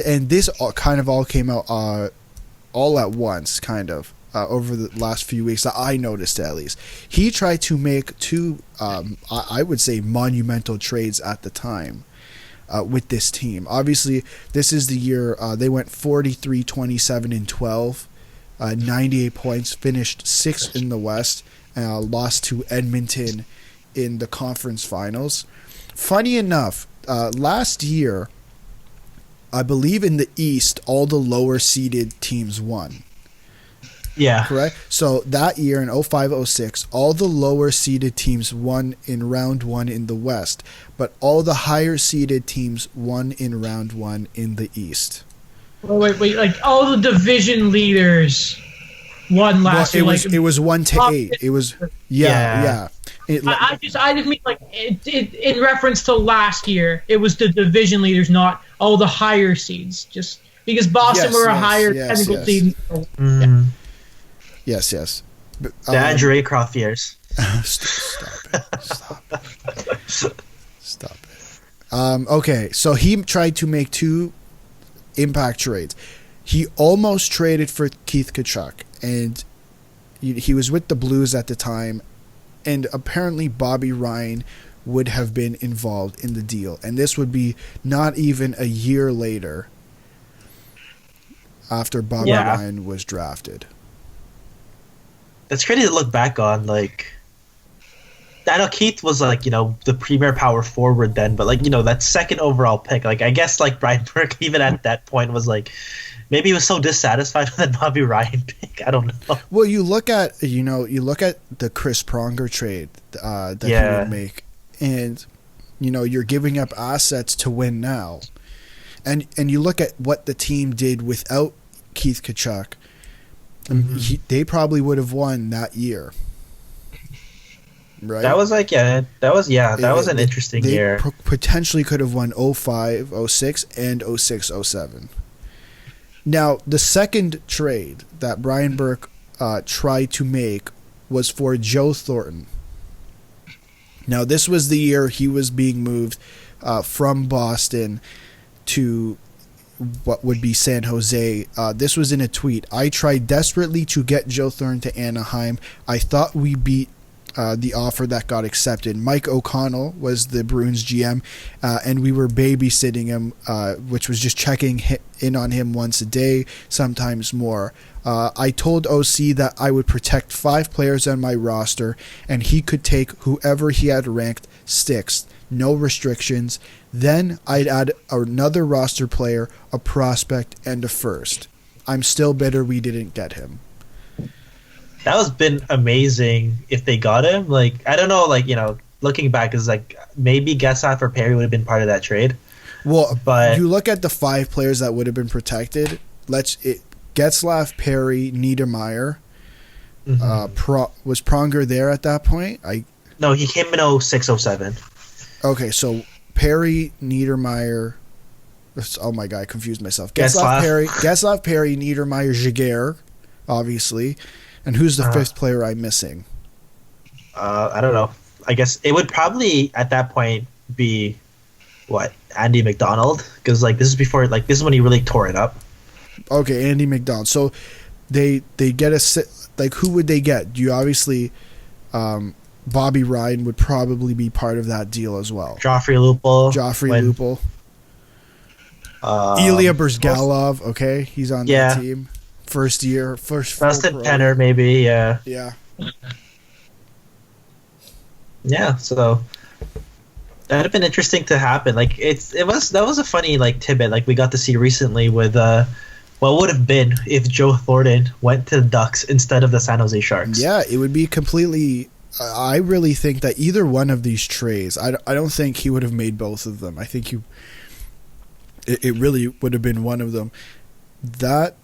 and this kind of all came out all at once, kind of, over the last few weeks that I noticed at least. He tried to make 2, I would say, monumental trades at the time with this team. Obviously, this is the year they went 43, 27, and 12 98 points, finished 6th in the West, lost to Edmonton in the conference finals. Funny enough, last year, I believe in the East, all the lower seeded teams won. Yeah. Correct? So that year in 05-06, all the lower seeded teams won in round 1 in the West, but all the higher seeded teams won in round 1 in the East. Wait, like all the division leaders won last year. It was 1-8. It was yeah. I just mean like it in reference to last year. It was the division leaders, not all the higher seeds. Just because Boston were a higher technical seed. Mm. Yes. The Andrew Aycroft years. Stop it. Okay, so he tried to make 2 impact trades. He almost traded for Keith Tkachuk, and he was with the Blues at the time, and apparently Bobby Ryan would have been involved in the deal, and this would be not even a year later after Bobby Ryan was drafted. That's crazy to look back on. Like, I know Keith was like, the premier power forward then, but like, that second overall pick, like, I guess like Brian Burke even at that point was like, maybe he was so dissatisfied with that Bobby Ryan pick. I don't know. Well, you look at the Chris Pronger trade that he would make, and you're giving up assets to win now, and you look at what the team did without Keith Tkachuk. Mm-hmm. They probably would have won that year, right? That was an interesting year. Potentially could have won 05, 06, and 06, 07. Now, the second trade that Brian Burke tried to make was for Joe Thornton. Now, this was the year he was being moved from Boston to what would be San Jose. This was in a tweet. I tried desperately to get Joe Thornton to Anaheim. I thought we beat the offer that got accepted. Mike O'Connell was the Bruins GM, and we were babysitting him, which was just checking in on him once a day, sometimes more. I told OC that I would protect 5 players on my roster, and he could take whoever he had ranked 6th. No restrictions. Then I'd add another roster player, a prospect, and a first. I'm still bitter we didn't get him. That was been amazing if they got him. Like, I don't know, like, looking back is like maybe Getzlaf or Perry would have been part of that trade. Well, but you look at the 5 players that would have been protected. Getzlaf, Perry, Niedermeyer. Mm-hmm. Was Pronger there at that point? No, he came in 06, 07. Okay, so Perry, Niedermeyer. Oh my god, I confused myself. Getzlaf, Perry, Niedermeyer, Jaguar, obviously. And who's the 5th player I'm missing? I don't know. I guess it would probably at that point be Andy McDonald, because like this is when he really tore it up. Okay, Andy McDonald. So they get who would they get? You obviously Bobby Ryan would probably be part of that deal as well. Joffrey Lupul. Ilya Brzgalov, okay, he's on that team. First Dustin Penner, maybe, yeah. Yeah, so that'd have been interesting to happen. Like that was a funny like tidbit like we got to see recently with what would have been if Joe Thornton went to the Ducks instead of the San Jose Sharks. Yeah, it would be completely. I really think that either one of these trades, I don't think he would have made both of them. I think it really would have been one of them. That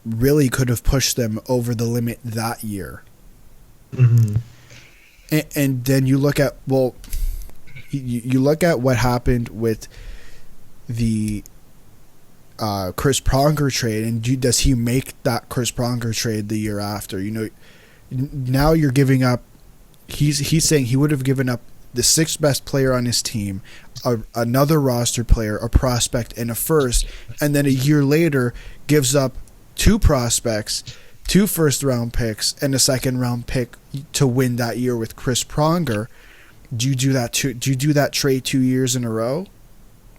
really could have pushed them over the limit that year. Mm-hmm. And then you look at you look at what happened with the Chris Pronger trade, and does he make that Chris Pronger trade the year after? Now you're giving up. He's saying he would have given up the 6th best player on his team, another roster player, a prospect, and a first, and then a year later gives up 2 prospects, 2 first-round picks, and a second-round pick to win that year with Chris Pronger. Do you do that? Do you do that trade 2 years in a row?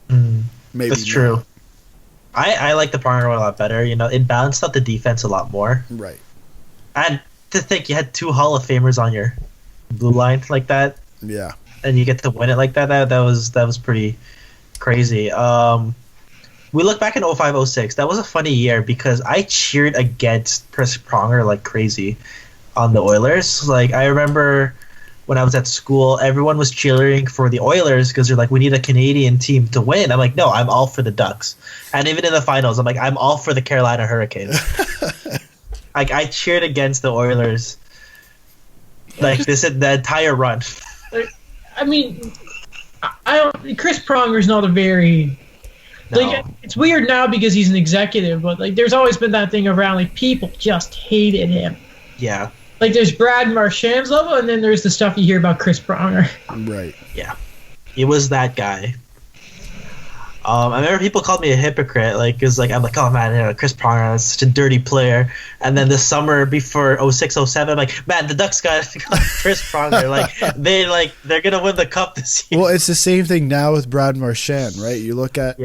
Maybe that's true. I like the Pronger a lot better. You know, it balanced out the defense a lot more. Right. And to think you had two Hall of Famers on your blue line like that, Yeah. and you get to win it like that. That was pretty crazy. We look back in 05-06. That was a funny year because I cheered against Chris Pronger like crazy on the Oilers. Like I remember when I was at school, everyone was cheering for the Oilers because they're like, we need a Canadian team to win. I'm like, no, I'm all for the Ducks. And even in the finals, I'm like, I'm all for the Carolina Hurricanes. Like I cheered against the Oilers. Like the entire run. I mean, I don't. Chris Pronger's not a very like. It's weird now because he's an executive, but like, there's always been that thing around like people just hated him. Yeah. Like there's Brad Marchand's level, and then there's the stuff you hear about Chris Pronger. Right. Yeah. He was that guy. I remember people called me a hypocrite, like, cause like I'm like, oh man, you know, Chris Pronger is such a dirty player. And then the summer before 06-07, I'm like, man, the Ducks got Chris Pronger. They're gonna win the cup this year. Well, it's the same thing now with Brad Marchand, right? You look at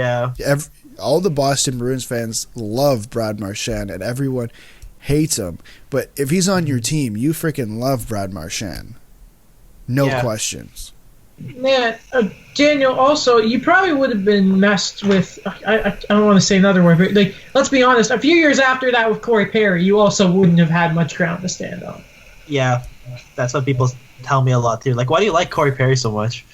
all the Boston Bruins fans love Brad Marchand, and everyone hates him. But if he's on your team, you freaking love Brad Marchand. No questions. Man, Daniel, also, you probably would have been messed with, I don't want to say another word, but like, let's be honest, a few years after that with Corey Perry, you also wouldn't have had much ground to stand on. Yeah, that's what people tell me a lot too. Like, why do you like Corey Perry so much?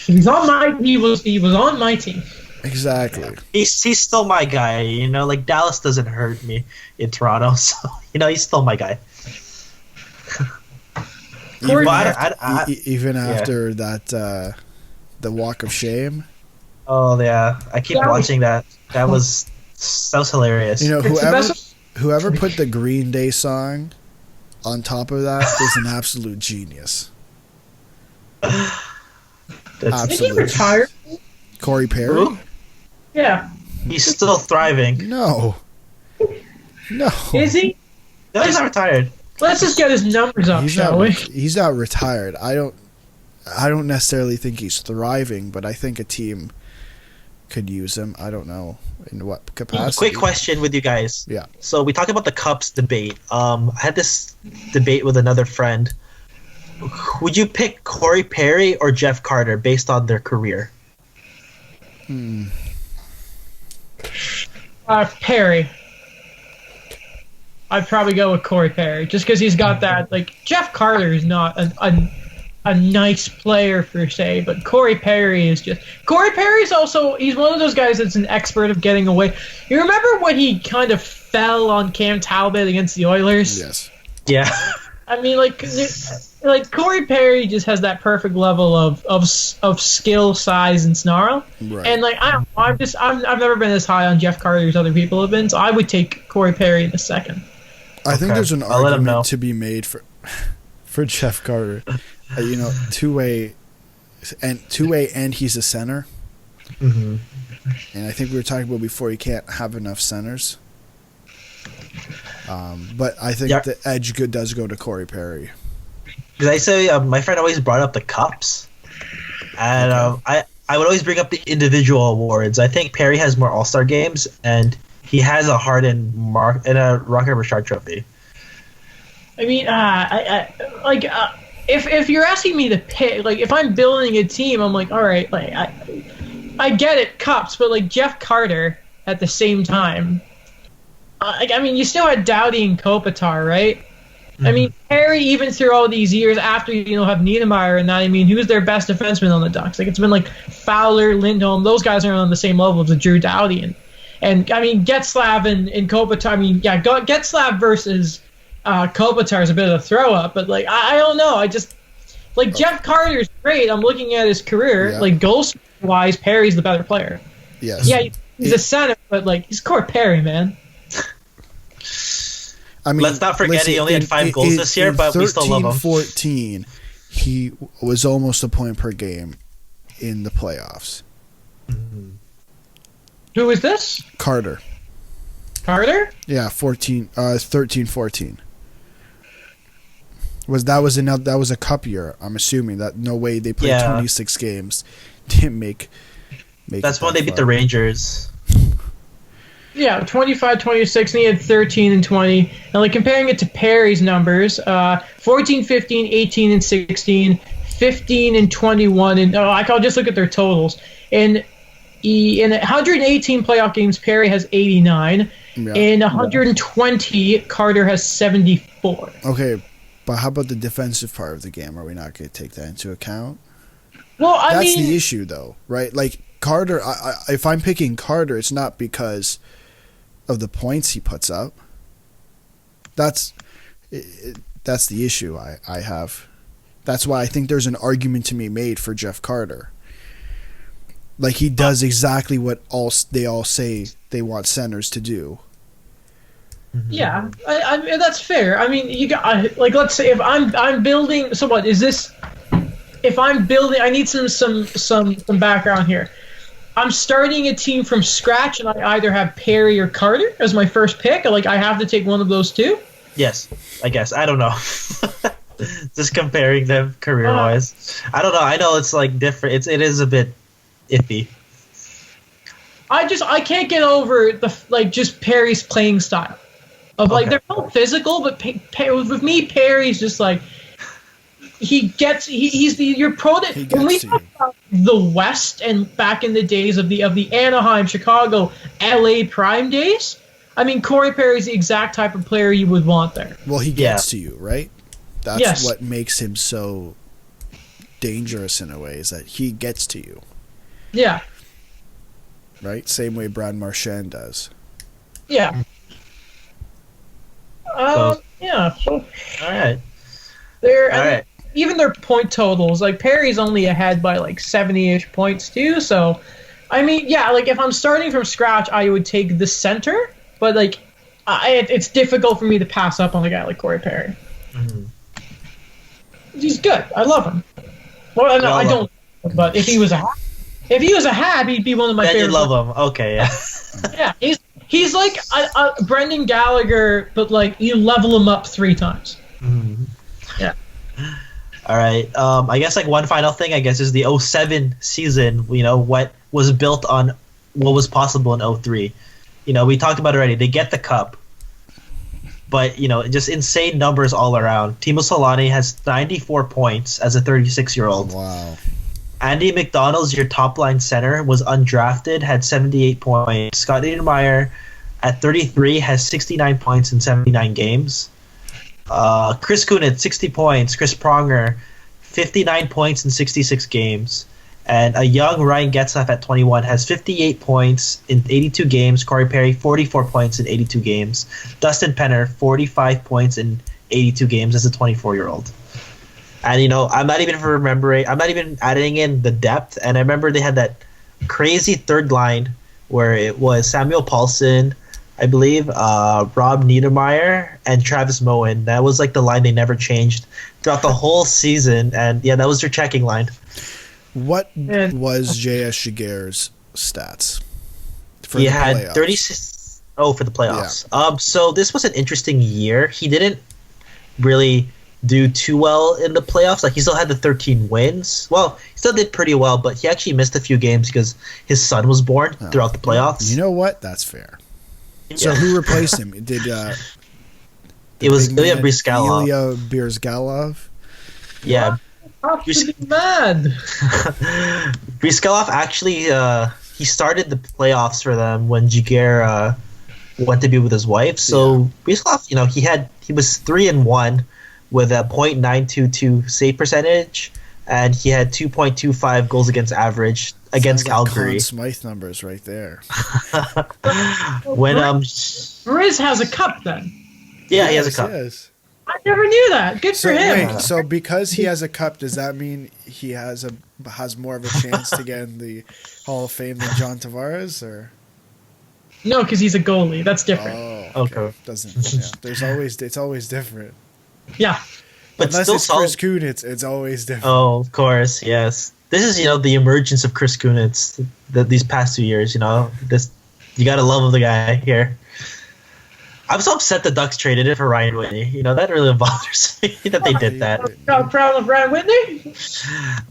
He was on my team. Exactly. He's still my guy, you know, like Dallas doesn't hurt me in Toronto, so, you know, he's still my guy. Even after that, the Walk of Shame. Oh yeah, I keep watching that. That was hilarious. You know, whoever put the Green Day song on top of that is an absolute genius. Is he retired? Corey Perry? Who? Yeah. He's still thriving. No. Is he? No, he's not retired. Let's just get his numbers up, shall we? He's not retired. I don't necessarily think he's thriving, but I think a team could use him. I don't know in what capacity. Quick question with you guys. Yeah. So we talked about the Cups debate. I had this debate with another friend. Would you pick Corey Perry or Jeff Carter based on their career? Perry. I'd probably go with Corey Perry, just because he's got that. Like Jeff Carter is not a nice player per se, but Corey Perry is just. Corey Perry's also he's one of those guys that's an expert of getting away. You remember when he kind of fell on Cam Talbot against the Oilers? Yes. Yeah. I mean, like Corey Perry just has that perfect level of skill, size, and snarl. Right. And like I've never been as high on Jeff Carter as other people have been, so I would take Corey Perry in a second. I think there's an argument to be made for Jeff Carter. You know, two-way, and he's a center. Mm-hmm. And I think we were talking about before, you can't have enough centers. But I think the edge does go to Corey Perry. Because I say my friend always brought up the Cups, and I would always bring up the individual awards. I think Perry has more All-Star games, and he has a Harden mark and a Rocket Richard trophy. I mean, if you're asking me to pick, like, if I'm building a team, I'm like, all right, like, I get it, Cups, but like Jeff Carter at the same time. I mean, you still had Doughty and Kopitar, right? Mm-hmm. I mean, Perry, even through all these years after have Niedermeyer and that, I mean, who's their best defenseman on the Ducks? Like, it's been like Fowler, Lindholm, those guys are on the same level as Drew Doughty and I mean, Getzlav and Kopitar. I mean, yeah, Getzlav versus Kopitar is a bit of a throw up, but like I don't know. I just like Jeff Carter's great. I'm looking at his career, like goals wise, Perry's the better player. Yes. Yeah, he's a center, but like he's Corey Perry, man. I mean, let's not forget he only had 5 goals this year, but we still love him. 14, he was almost a point per game in the playoffs. Mm-hmm. Who is this? Carter. Yeah, 13-14. That was a cup year. I'm assuming that no way they played 26 games. Didn't make. That's when they beat the Rangers. Yeah, 25, 26, and he had 13 and 20. And like comparing it to Perry's numbers, 14, 15, 18 and 16, 15 and 21, and I'll just look at their totals. In 118 playoff games, Perry has 89. Yeah. In 120, Carter has 74. Okay, but how about the defensive part of the game? Are we not going to take that into account? Well, That's the issue, though, right? Like Carter, if I'm picking Carter, it's not because of the points he puts up. That's the issue I have. That's why I think there's an argument to be made for Jeff Carter. Like he does exactly what they all say they want centers to do. Yeah, I mean, that's fair. I mean, you got like let's say if I'm building. So what is this? If I'm building, I need some background here. I'm starting a team from scratch, and I either have Perry or Carter as my first pick. Like I have to take one of those two. Yes, I guess. I don't know. Just comparing them career-wise. I don't know. I know it's like different. It is a bit iffy. I can't get over just Perry's playing style. They're both physical, but with me, Perry's just like he's your product. When we talk about the West and back in the days of the Anaheim, Chicago, LA prime days, I mean Corey Perry's the exact type of player you would want there. Well, he gets to you, right? That's what makes him so dangerous in a way, is that he gets to you. Yeah. Right? Same way Brad Marchand does. Yeah. Yeah. So, all right. Even their point totals, like Perry's only ahead by like 70-ish points too. So, I mean, yeah, like if I'm starting from scratch, I would take the center. But like, it's difficult for me to pass up on a guy like Corey Perry. Mm-hmm. He's good. I love him. Well, no, I don't. But if he was a Hab, he'd be one of my then favorite. You love him. Okay, yeah. Yeah, he's like a Brendan Gallagher, but like you level him up 3 times. Mm-hmm. Yeah. All right. I guess like one final thing, I guess, is the 07 season. You know, what was built on what was possible in 03. You know, we talked about it already. They get the cup. But, you know, just insane numbers all around. Timo Solani has 94 points as a 36-year-old. Wow. Andy McDonald's, your top-line center, was undrafted, had 78 points. Scott Niedermayer, at 33, has 69 points in 79 games. Chris Kunitz, 60 points. Chris Pronger, 59 points in 66 games. And a young Ryan Getzlaf at 21 has 58 points in 82 games. Corey Perry, 44 points in 82 games. Dustin Penner, 45 points in 82 games as a 24-year-old. And, you know, I'm not even adding in the depth. And I remember they had that crazy third line where it was Samuel Paulson, I believe, Rob Niedermayer, and Travis Moen. That was like the line they never changed throughout the whole season. And, yeah, that was their checking line. What was J.S. Giguère's stats? He had 36. Oh, for the playoffs. Yeah. So this was an interesting year. He didn't really do too well in the playoffs. Like he still had the 13 wins. Well, he still did pretty well, but he actually missed a few games because his son was born throughout the playoffs. You know what? That's fair. Yeah. So who replaced him? Did it was Ilya Bryzgalov. Ilya Bryzgalov. Yeah. Mad. Bryzgalov actually he started the playoffs for them when Giguère went to be with his wife. So Bryzgalov, you know, he was 3-1 with a .922 save percentage, and he had 2.25 goals against average against Calgary. Conn Smythe numbers right there. When Grizz has a cup then. Yeah, he has a cup. Yes. I never knew that. Good for him. Wait, so because he has a cup, does that mean he has more of a chance to get in the Hall of Fame than John Tavares, or? No, because he's a goalie. That's different. Oh, okay. Doesn't. Yeah. It's always different. Yeah. But unless still it's Chris Kunitz, it's always different. Oh, of course, yes. This is, you know, the emergence of Chris Kunitz these past 2 years. You know, you gotta love the guy here. I'm so upset the Ducks traded it for Ryan Whitney. You know, that really bothers me that they did that. Proud of Ryan Whitney?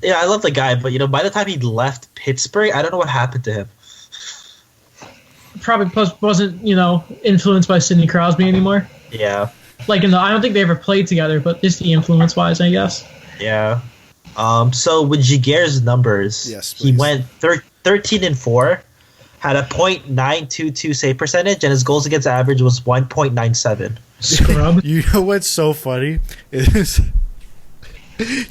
Yeah, I love the guy, but, you know, by the time he left Pittsburgh, I don't know what happened to him. probably wasn't influenced by Sidney Crosby anymore. Yeah. Like I don't think they ever played together, but just the influence wise, I guess. Yeah. So with Jaguar's numbers, yes, he went 13-4, had a .922 save percentage, and his goals against average was 1.97. Scrub. You know what's so funny is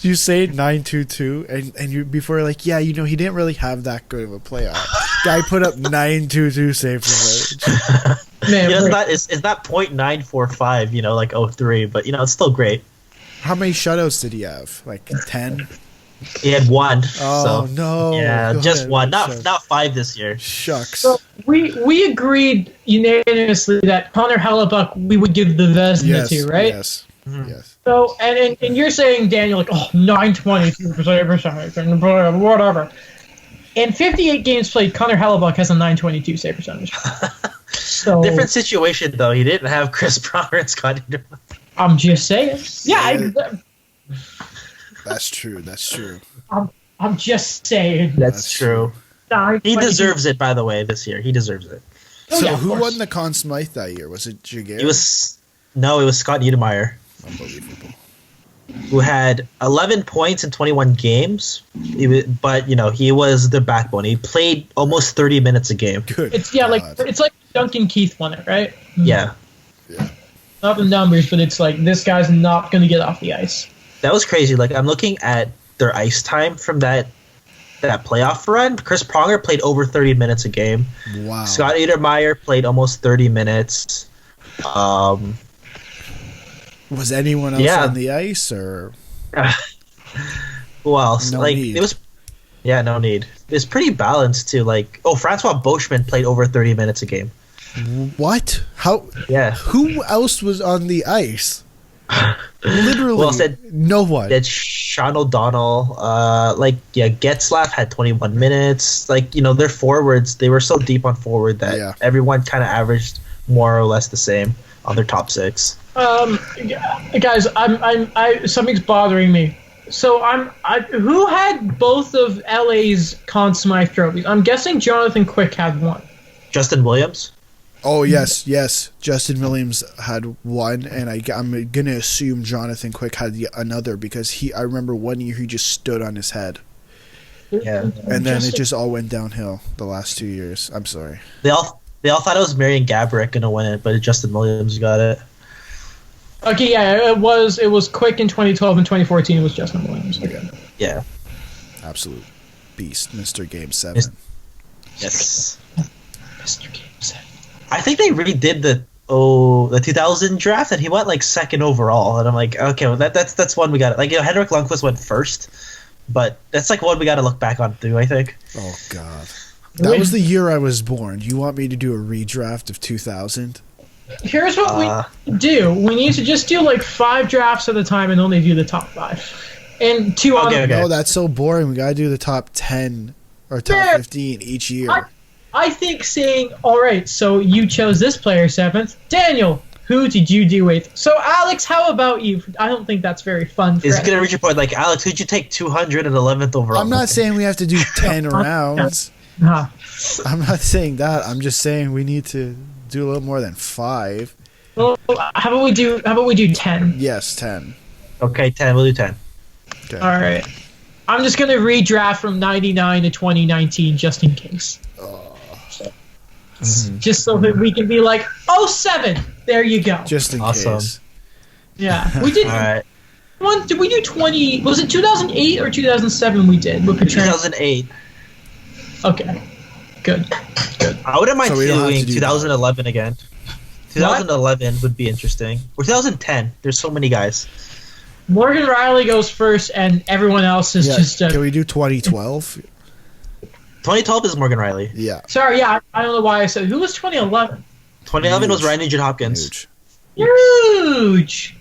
you say 922, and you before like, yeah, he didn't really have that good of a playoff. Guy put up 922 save percentage. Man, it's not .945, like 03, but it's still great. How many shutouts did he have? Like 10? He had one. Oh, so, no. Yeah, Go just ahead, one. Not 5 this year. Shucks. So we agreed unanimously that Connor Hellebuck we would give the Vezina to, right? Yes. Mm-hmm. Yes. So and you're saying, Daniel, like 922% whatever. In 58 games played, Connor Hellebuck has a 922 save percentage. So different situation though. He didn't have Chris Pronger and Scott Niedermayer. I'm just saying. Yeah. That's true. That's true. I'm just saying. That's true. He deserves it, by the way, this year. He deserves it. Oh, So yeah, who won the Conn Smythe that year? Was it Jaguar? It was Scott Niedermayer, Unbelievable. who had 11 points in 21 games. He was the backbone. He played almost 30 minutes a game. Good. It's God. it's like Duncan Keith won it, right? Yeah. Yeah. Not the numbers, but it's like this guy's not going to get off the ice. That was crazy. Like, I'm looking at their ice time from that playoff run. Chris Pronger played over 30 minutes a game. Wow. Scott Niedermayer played almost 30 minutes. Was anyone else on the ice, or who else? No like need. It was, no need. It's pretty balanced too. Like, Francois Beauchemin played over 30 minutes a game. what? How? Yeah. Who else was on the ice? Literally, no one. That's Sean O'Donnell. Getzlaff had 21 minutes. Like, their forwards, they were so deep on forward that everyone kind of averaged more or less the same on their top 6. Guys, I something's bothering me. So who had both of LA's Conn Smythe trophies? I'm guessing Jonathan Quick had one. Justin Williams. Oh yes. Justin Williams had one, and I'm gonna assume Jonathan Quick had another because I remember one year he just stood on his head. Yeah. And then it just all went downhill the last 2 years. I'm sorry. They all thought it was Marian Gaborik gonna win it, but Justin Williams got it. Okay, yeah, it was Quick in 2012 and 2014. It was Justin Williams. Okay. Yeah. Absolute beast, Mr. Game 7. Yes. Mr. Game 7. I think they redid the 2000 draft, and he went like second overall. And I'm like, okay, well that's one we got. Like, Henrik Lundqvist went first, but that's like one we got to look back on too, I think. Oh God, that was the year I was born. You want me to do a redraft of 2000? Here's what we do. We need to just do like 5 drafts at a time and only do the top 5. And 2 on. Okay. No, that's so boring. We gotta do the top 10 or top 15 each year. I think saying, all right, so you chose this player 7th. Daniel, who did you do 8th? So, Alex, how about you? I don't think that's very fun. It's going to reach your point. Like, Alex, who'd you take 211th overall? I'm not saying we have to do 10 rounds. I'm not saying that. I'm just saying we need to do a little more than 5. Well, how about we do 10? Yes, 10. Okay, 10. We'll do 10. Okay. All right. I'm just going to redraft from 99 to 2019 just in case. Just so that we can be like, 07. There you go. Just in case. Yeah. We did. All right. Did we do 20? Was it 2008 or 2007 we did with Pietrangelo? 2008. Okay. Good. I wouldn't mind doing do 2011 again. 2011 would be interesting. Or 2010. There's so many guys. Morgan Riley goes first, and everyone else is just. Can we do 2012? 2012 is Morgan Riley. Yeah. Sorry, yeah, I don't know why I said. Who was 2011? 2011 was Ryan Nugent-Hopkins. Huge.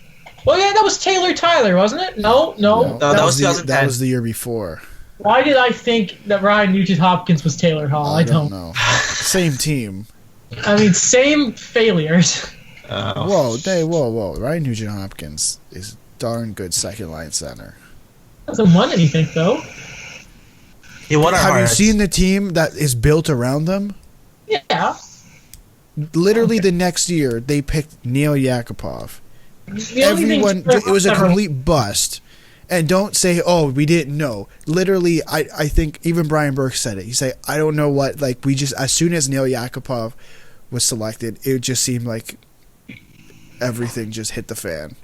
Well, yeah, that was Taylor Tyler, wasn't it? No. That was 2010. That was the year before. Why did I think that Ryan Nugent-Hopkins was Taylor Hall? I don't know. Same team. I mean, same failures. Whoa. Ryan Nugent-Hopkins is darn good second line center. Hasn't won anything, though. He won our Have hearts. you seen the team that is built around them? Yeah. Literally the next year, they picked Neil Yakupov. The only thing- Everyone, it was a complete bust. And don't say, oh, we didn't know. Literally, I think even Brian Burke said it. He said, I don't know what, like, we just, as soon as Neil Yakupov was selected, it just seemed like everything just hit the fan.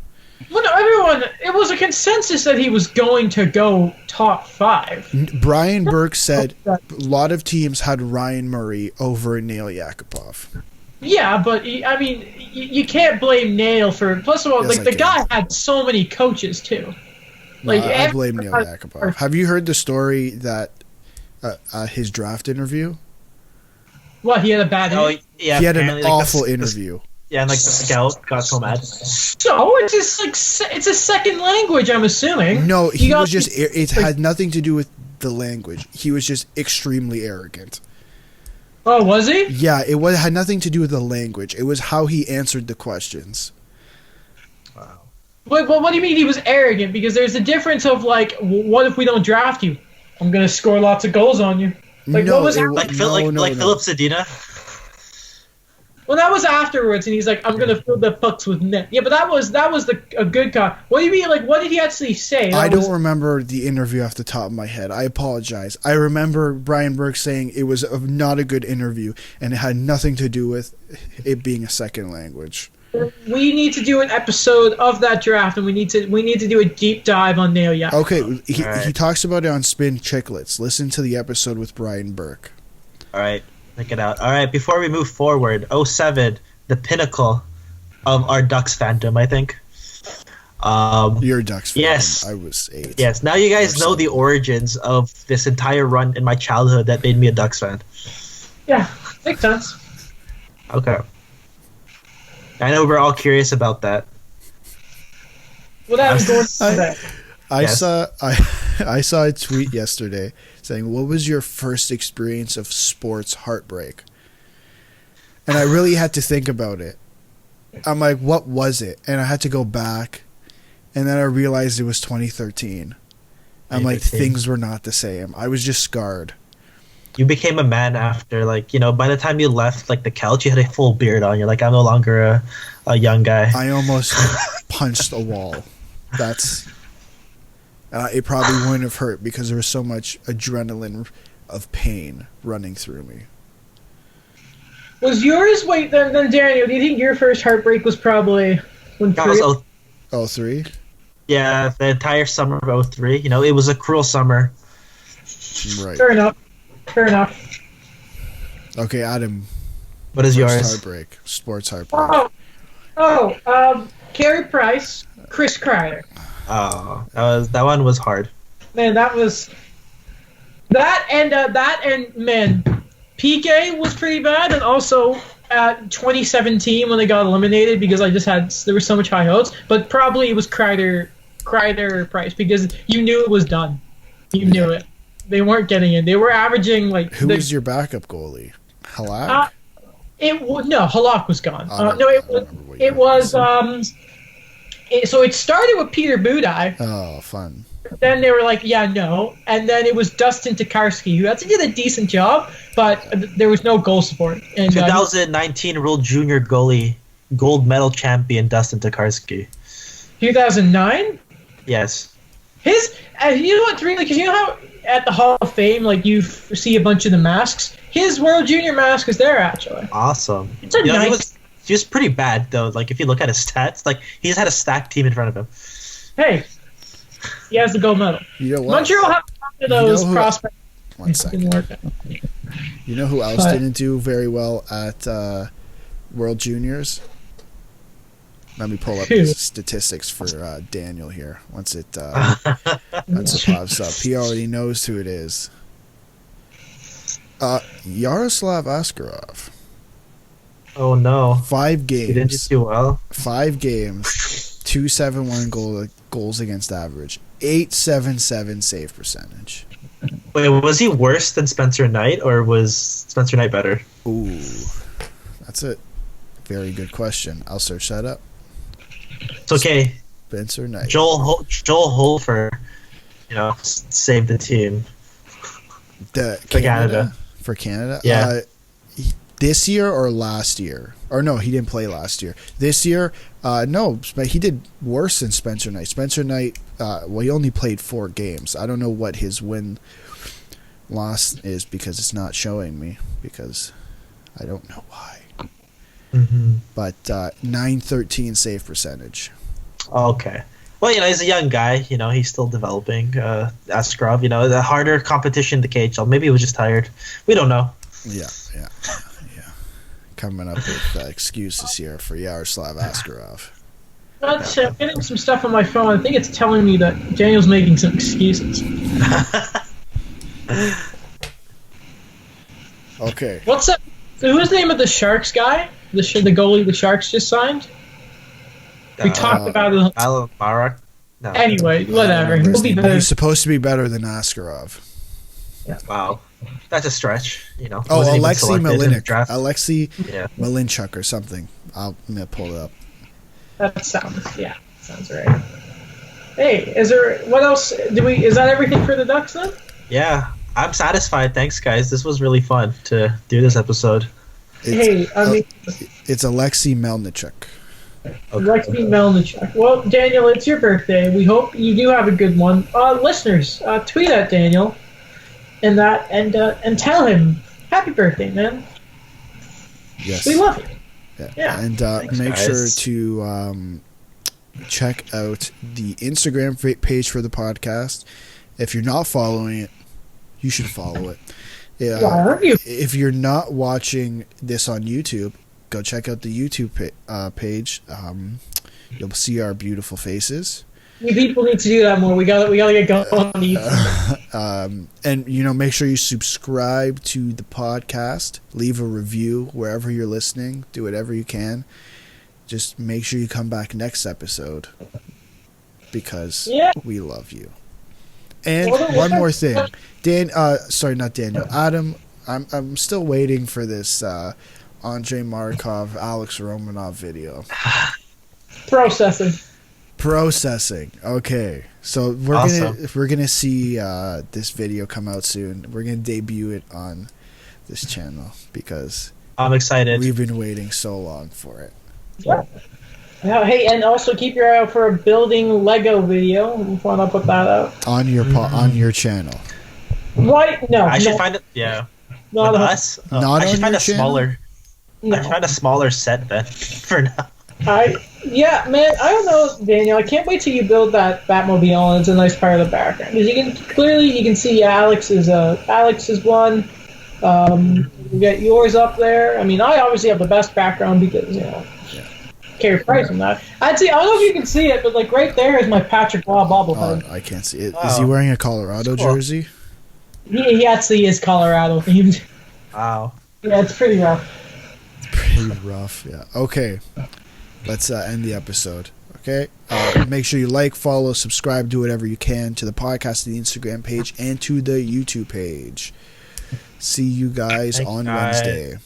Well, no, everyone, it was a consensus that he was going to go top 5. Brian Burke said a lot of teams had Ryan Murray over Neil Yakupov. Yeah, but I mean, you can't blame Nail for. Plus of all, Yes, like the guy had so many coaches too. Like No, I blame Neil Yakupov. Have you heard the story that his draft interview? What, he had a bad. Oh, yeah. He had an apparently, like, awful interview. Yeah, and like the scout got so mad. So it's just like it's a second language. I'm assuming. No, he was just. It had nothing to do with the language. He was just extremely arrogant. Oh, was he? Yeah, had nothing to do with the language. It was how he answered the questions. Wow. Wait, well, what do you mean he was arrogant? Because there's a difference of like, what if we don't draft you? I'm gonna score lots of goals on you. Like, No, what was it- Like No. Philip Sedina. Well, that was afterwards, and he's like, "I'm gonna fill the pucks with net." Yeah, but that was a good guy. What do you mean? Like, what did he actually say? I don't remember the interview off the top of my head. I apologize. I remember Brian Burke saying it was not a good interview, and it had nothing to do with it being a second language. We need to do an episode of that draft, and we need to do a deep dive on Nail Yak. Okay, he Alright. talks about it on Spin Chicklets. Listen to the episode with Brian Burke. All right, check it out. All right, before we move forward, 07, the pinnacle of our Ducks fandom, I think. You're a Ducks fan. Yes. I was 8. Yes, now you guys Or know the 7. origins of this entire run in my childhood that made me a Ducks fan. Yeah, makes sense. Okay. I know we're all curious about that. Without going I- back. Yes. I saw a tweet yesterday saying, "What was your first experience of sports heartbreak?" And I really had to think about it. I'm like, what was it? And I had to go back, and then I realized it was 2013. I'm like, 2013. things were not the same. I was just scarred. You became a man after, like, you know, by the time you left, like, the couch, you had a full beard on. You're like, I'm no longer a young guy. I almost punched a wall. That's. It probably wouldn't have hurt because there was so much adrenaline of pain running through me. Was yours? Wait, then Daniel, do you think your first heartbreak was probably when That was Korea? 03? yeah, the entire summer of 03. You know, it was a cruel summer. Right. Fair enough. Fair enough. Okay, Adam. What is First yours? heartbreak. Sports heartbreak. Carey Price, Chris Kreider. Oh, that one was hard. Man, that was that and man, PK was pretty bad, and also 2017 when they got eliminated because there was so much high hopes, but probably it was Kreider Price because you knew it was done. You knew it. They weren't getting in. They were averaging like. Who was your backup goalie? Halak? No, Halak was gone. I don't No, remember what year it was so it started with Peter Budaj. Oh, fun. Then they were like, yeah, no. And then it was Dustin Tokarski, who actually did a decent job, but there was no goal support. And 2019 World Junior goalie, gold medal champion Dustin Tokarski. 2009? Yes. You know what's really, because you know how at the Hall of Fame, like you see a bunch of the masks? His World Junior mask is there, actually. Awesome. It's a You know, nice. he was pretty bad, though. Like, if you look at his stats, like, he's had a stacked team in front of him. Hey, he has the gold medal. You know what? Montreal have one of those You know who- prospects. One Didn't second. work out. You know who else But- didn't do very well at World Juniors? Let me pull up Who? his statistics for Daniel here. Once it pops up, he already knows who it is. Yaroslav Askarov. Oh, no. 5 He didn't games. do well. 5 games. 271 goals against average. 877 save percentage. Wait, was he worse than Spencer Knight, or was Spencer Knight better? Ooh, that's a very good question. I'll search that up. It's okay. Spencer Knight. Joel Holfer, you know, saved the team. The For Canada. For Canada? Yeah. This year or last year? Or no, he didn't play last year. This year, no, but he did worse than Spencer Knight. Spencer Knight, he only played 4 games. I don't know what his win-loss is because it's not showing me, because I don't know why. Mm-hmm. But 913 save percentage. Okay. Well, he's a young guy. He's still developing. Askarov, the harder competition in the KHL. Maybe he was just tired. We don't know. Yeah. Coming up with excuses here for Yaroslav Askarov. I'm getting some stuff on my phone. I think it's telling me that Daniel's making some excuses. Okay. What's that? Who is the name of the Sharks guy? The goalie the Sharks just signed? We talked about it. Alan Barak. No. Anyway, whatever. He'll be better. He's supposed to be better than Askarov. Yeah. Wow. That's a stretch, Oh, Alexei Malinik. Draft. Alexei Malinchuk or something. I'm going to pull it up. That sounds right. Hey, what else? Is that everything for the Ducks then? Yeah. I'm satisfied. Thanks, guys. This was really fun to do this episode. It's Alexei Melnichuk. Okay. Alexei Melnichuk. Well, Daniel, it's your birthday. We hope you do have a good one. Listeners, tweet at Daniel and tell him happy birthday, man. Yes, we love you. Yeah. And thanks, make guys. sure to check out the Instagram page for the podcast. If you're not following it, you should follow it. If you're not watching this on YouTube, go check out the YouTube page. You'll see our beautiful faces. People need to do that more. We gotta get going on the YouTube. And make sure you subscribe to the podcast. Leave a review wherever you're listening. Do whatever you can. Just make sure you come back next episode because we love you. And one more thing, not Daniel, Adam. I'm still waiting for this Andrei Markov, Alex Romanov video. Processing. Okay, so we're gonna see this video come out soon. We're gonna debut it on this channel because I'm excited. We've been waiting so long for it. Yeah. Hey, and also keep your eye out for a building Lego video. If want to put that out on your channel. What? No. I should find it. Yeah. Not us. I should find a smaller. No. I should find a smaller set then. For now. Man. I don't know, Daniel. I can't wait till you build that Batmobile, and it's a nice part of the background because you can see Alex's one. You get yours up there. I mean, I obviously have the best background because Carey Price on that. I don't know if you can see it, but right there is my Patrick Waugh bobblehead. I can't see it. Is he wearing a Colorado jersey? He actually is Colorado themed. Wow. Yeah, it's pretty rough. Yeah. Okay. Let's end the episode. Okay. Make sure you like, follow, subscribe, do whatever you can to the podcast, the Instagram page, and to the YouTube page. See you guys on Wednesday.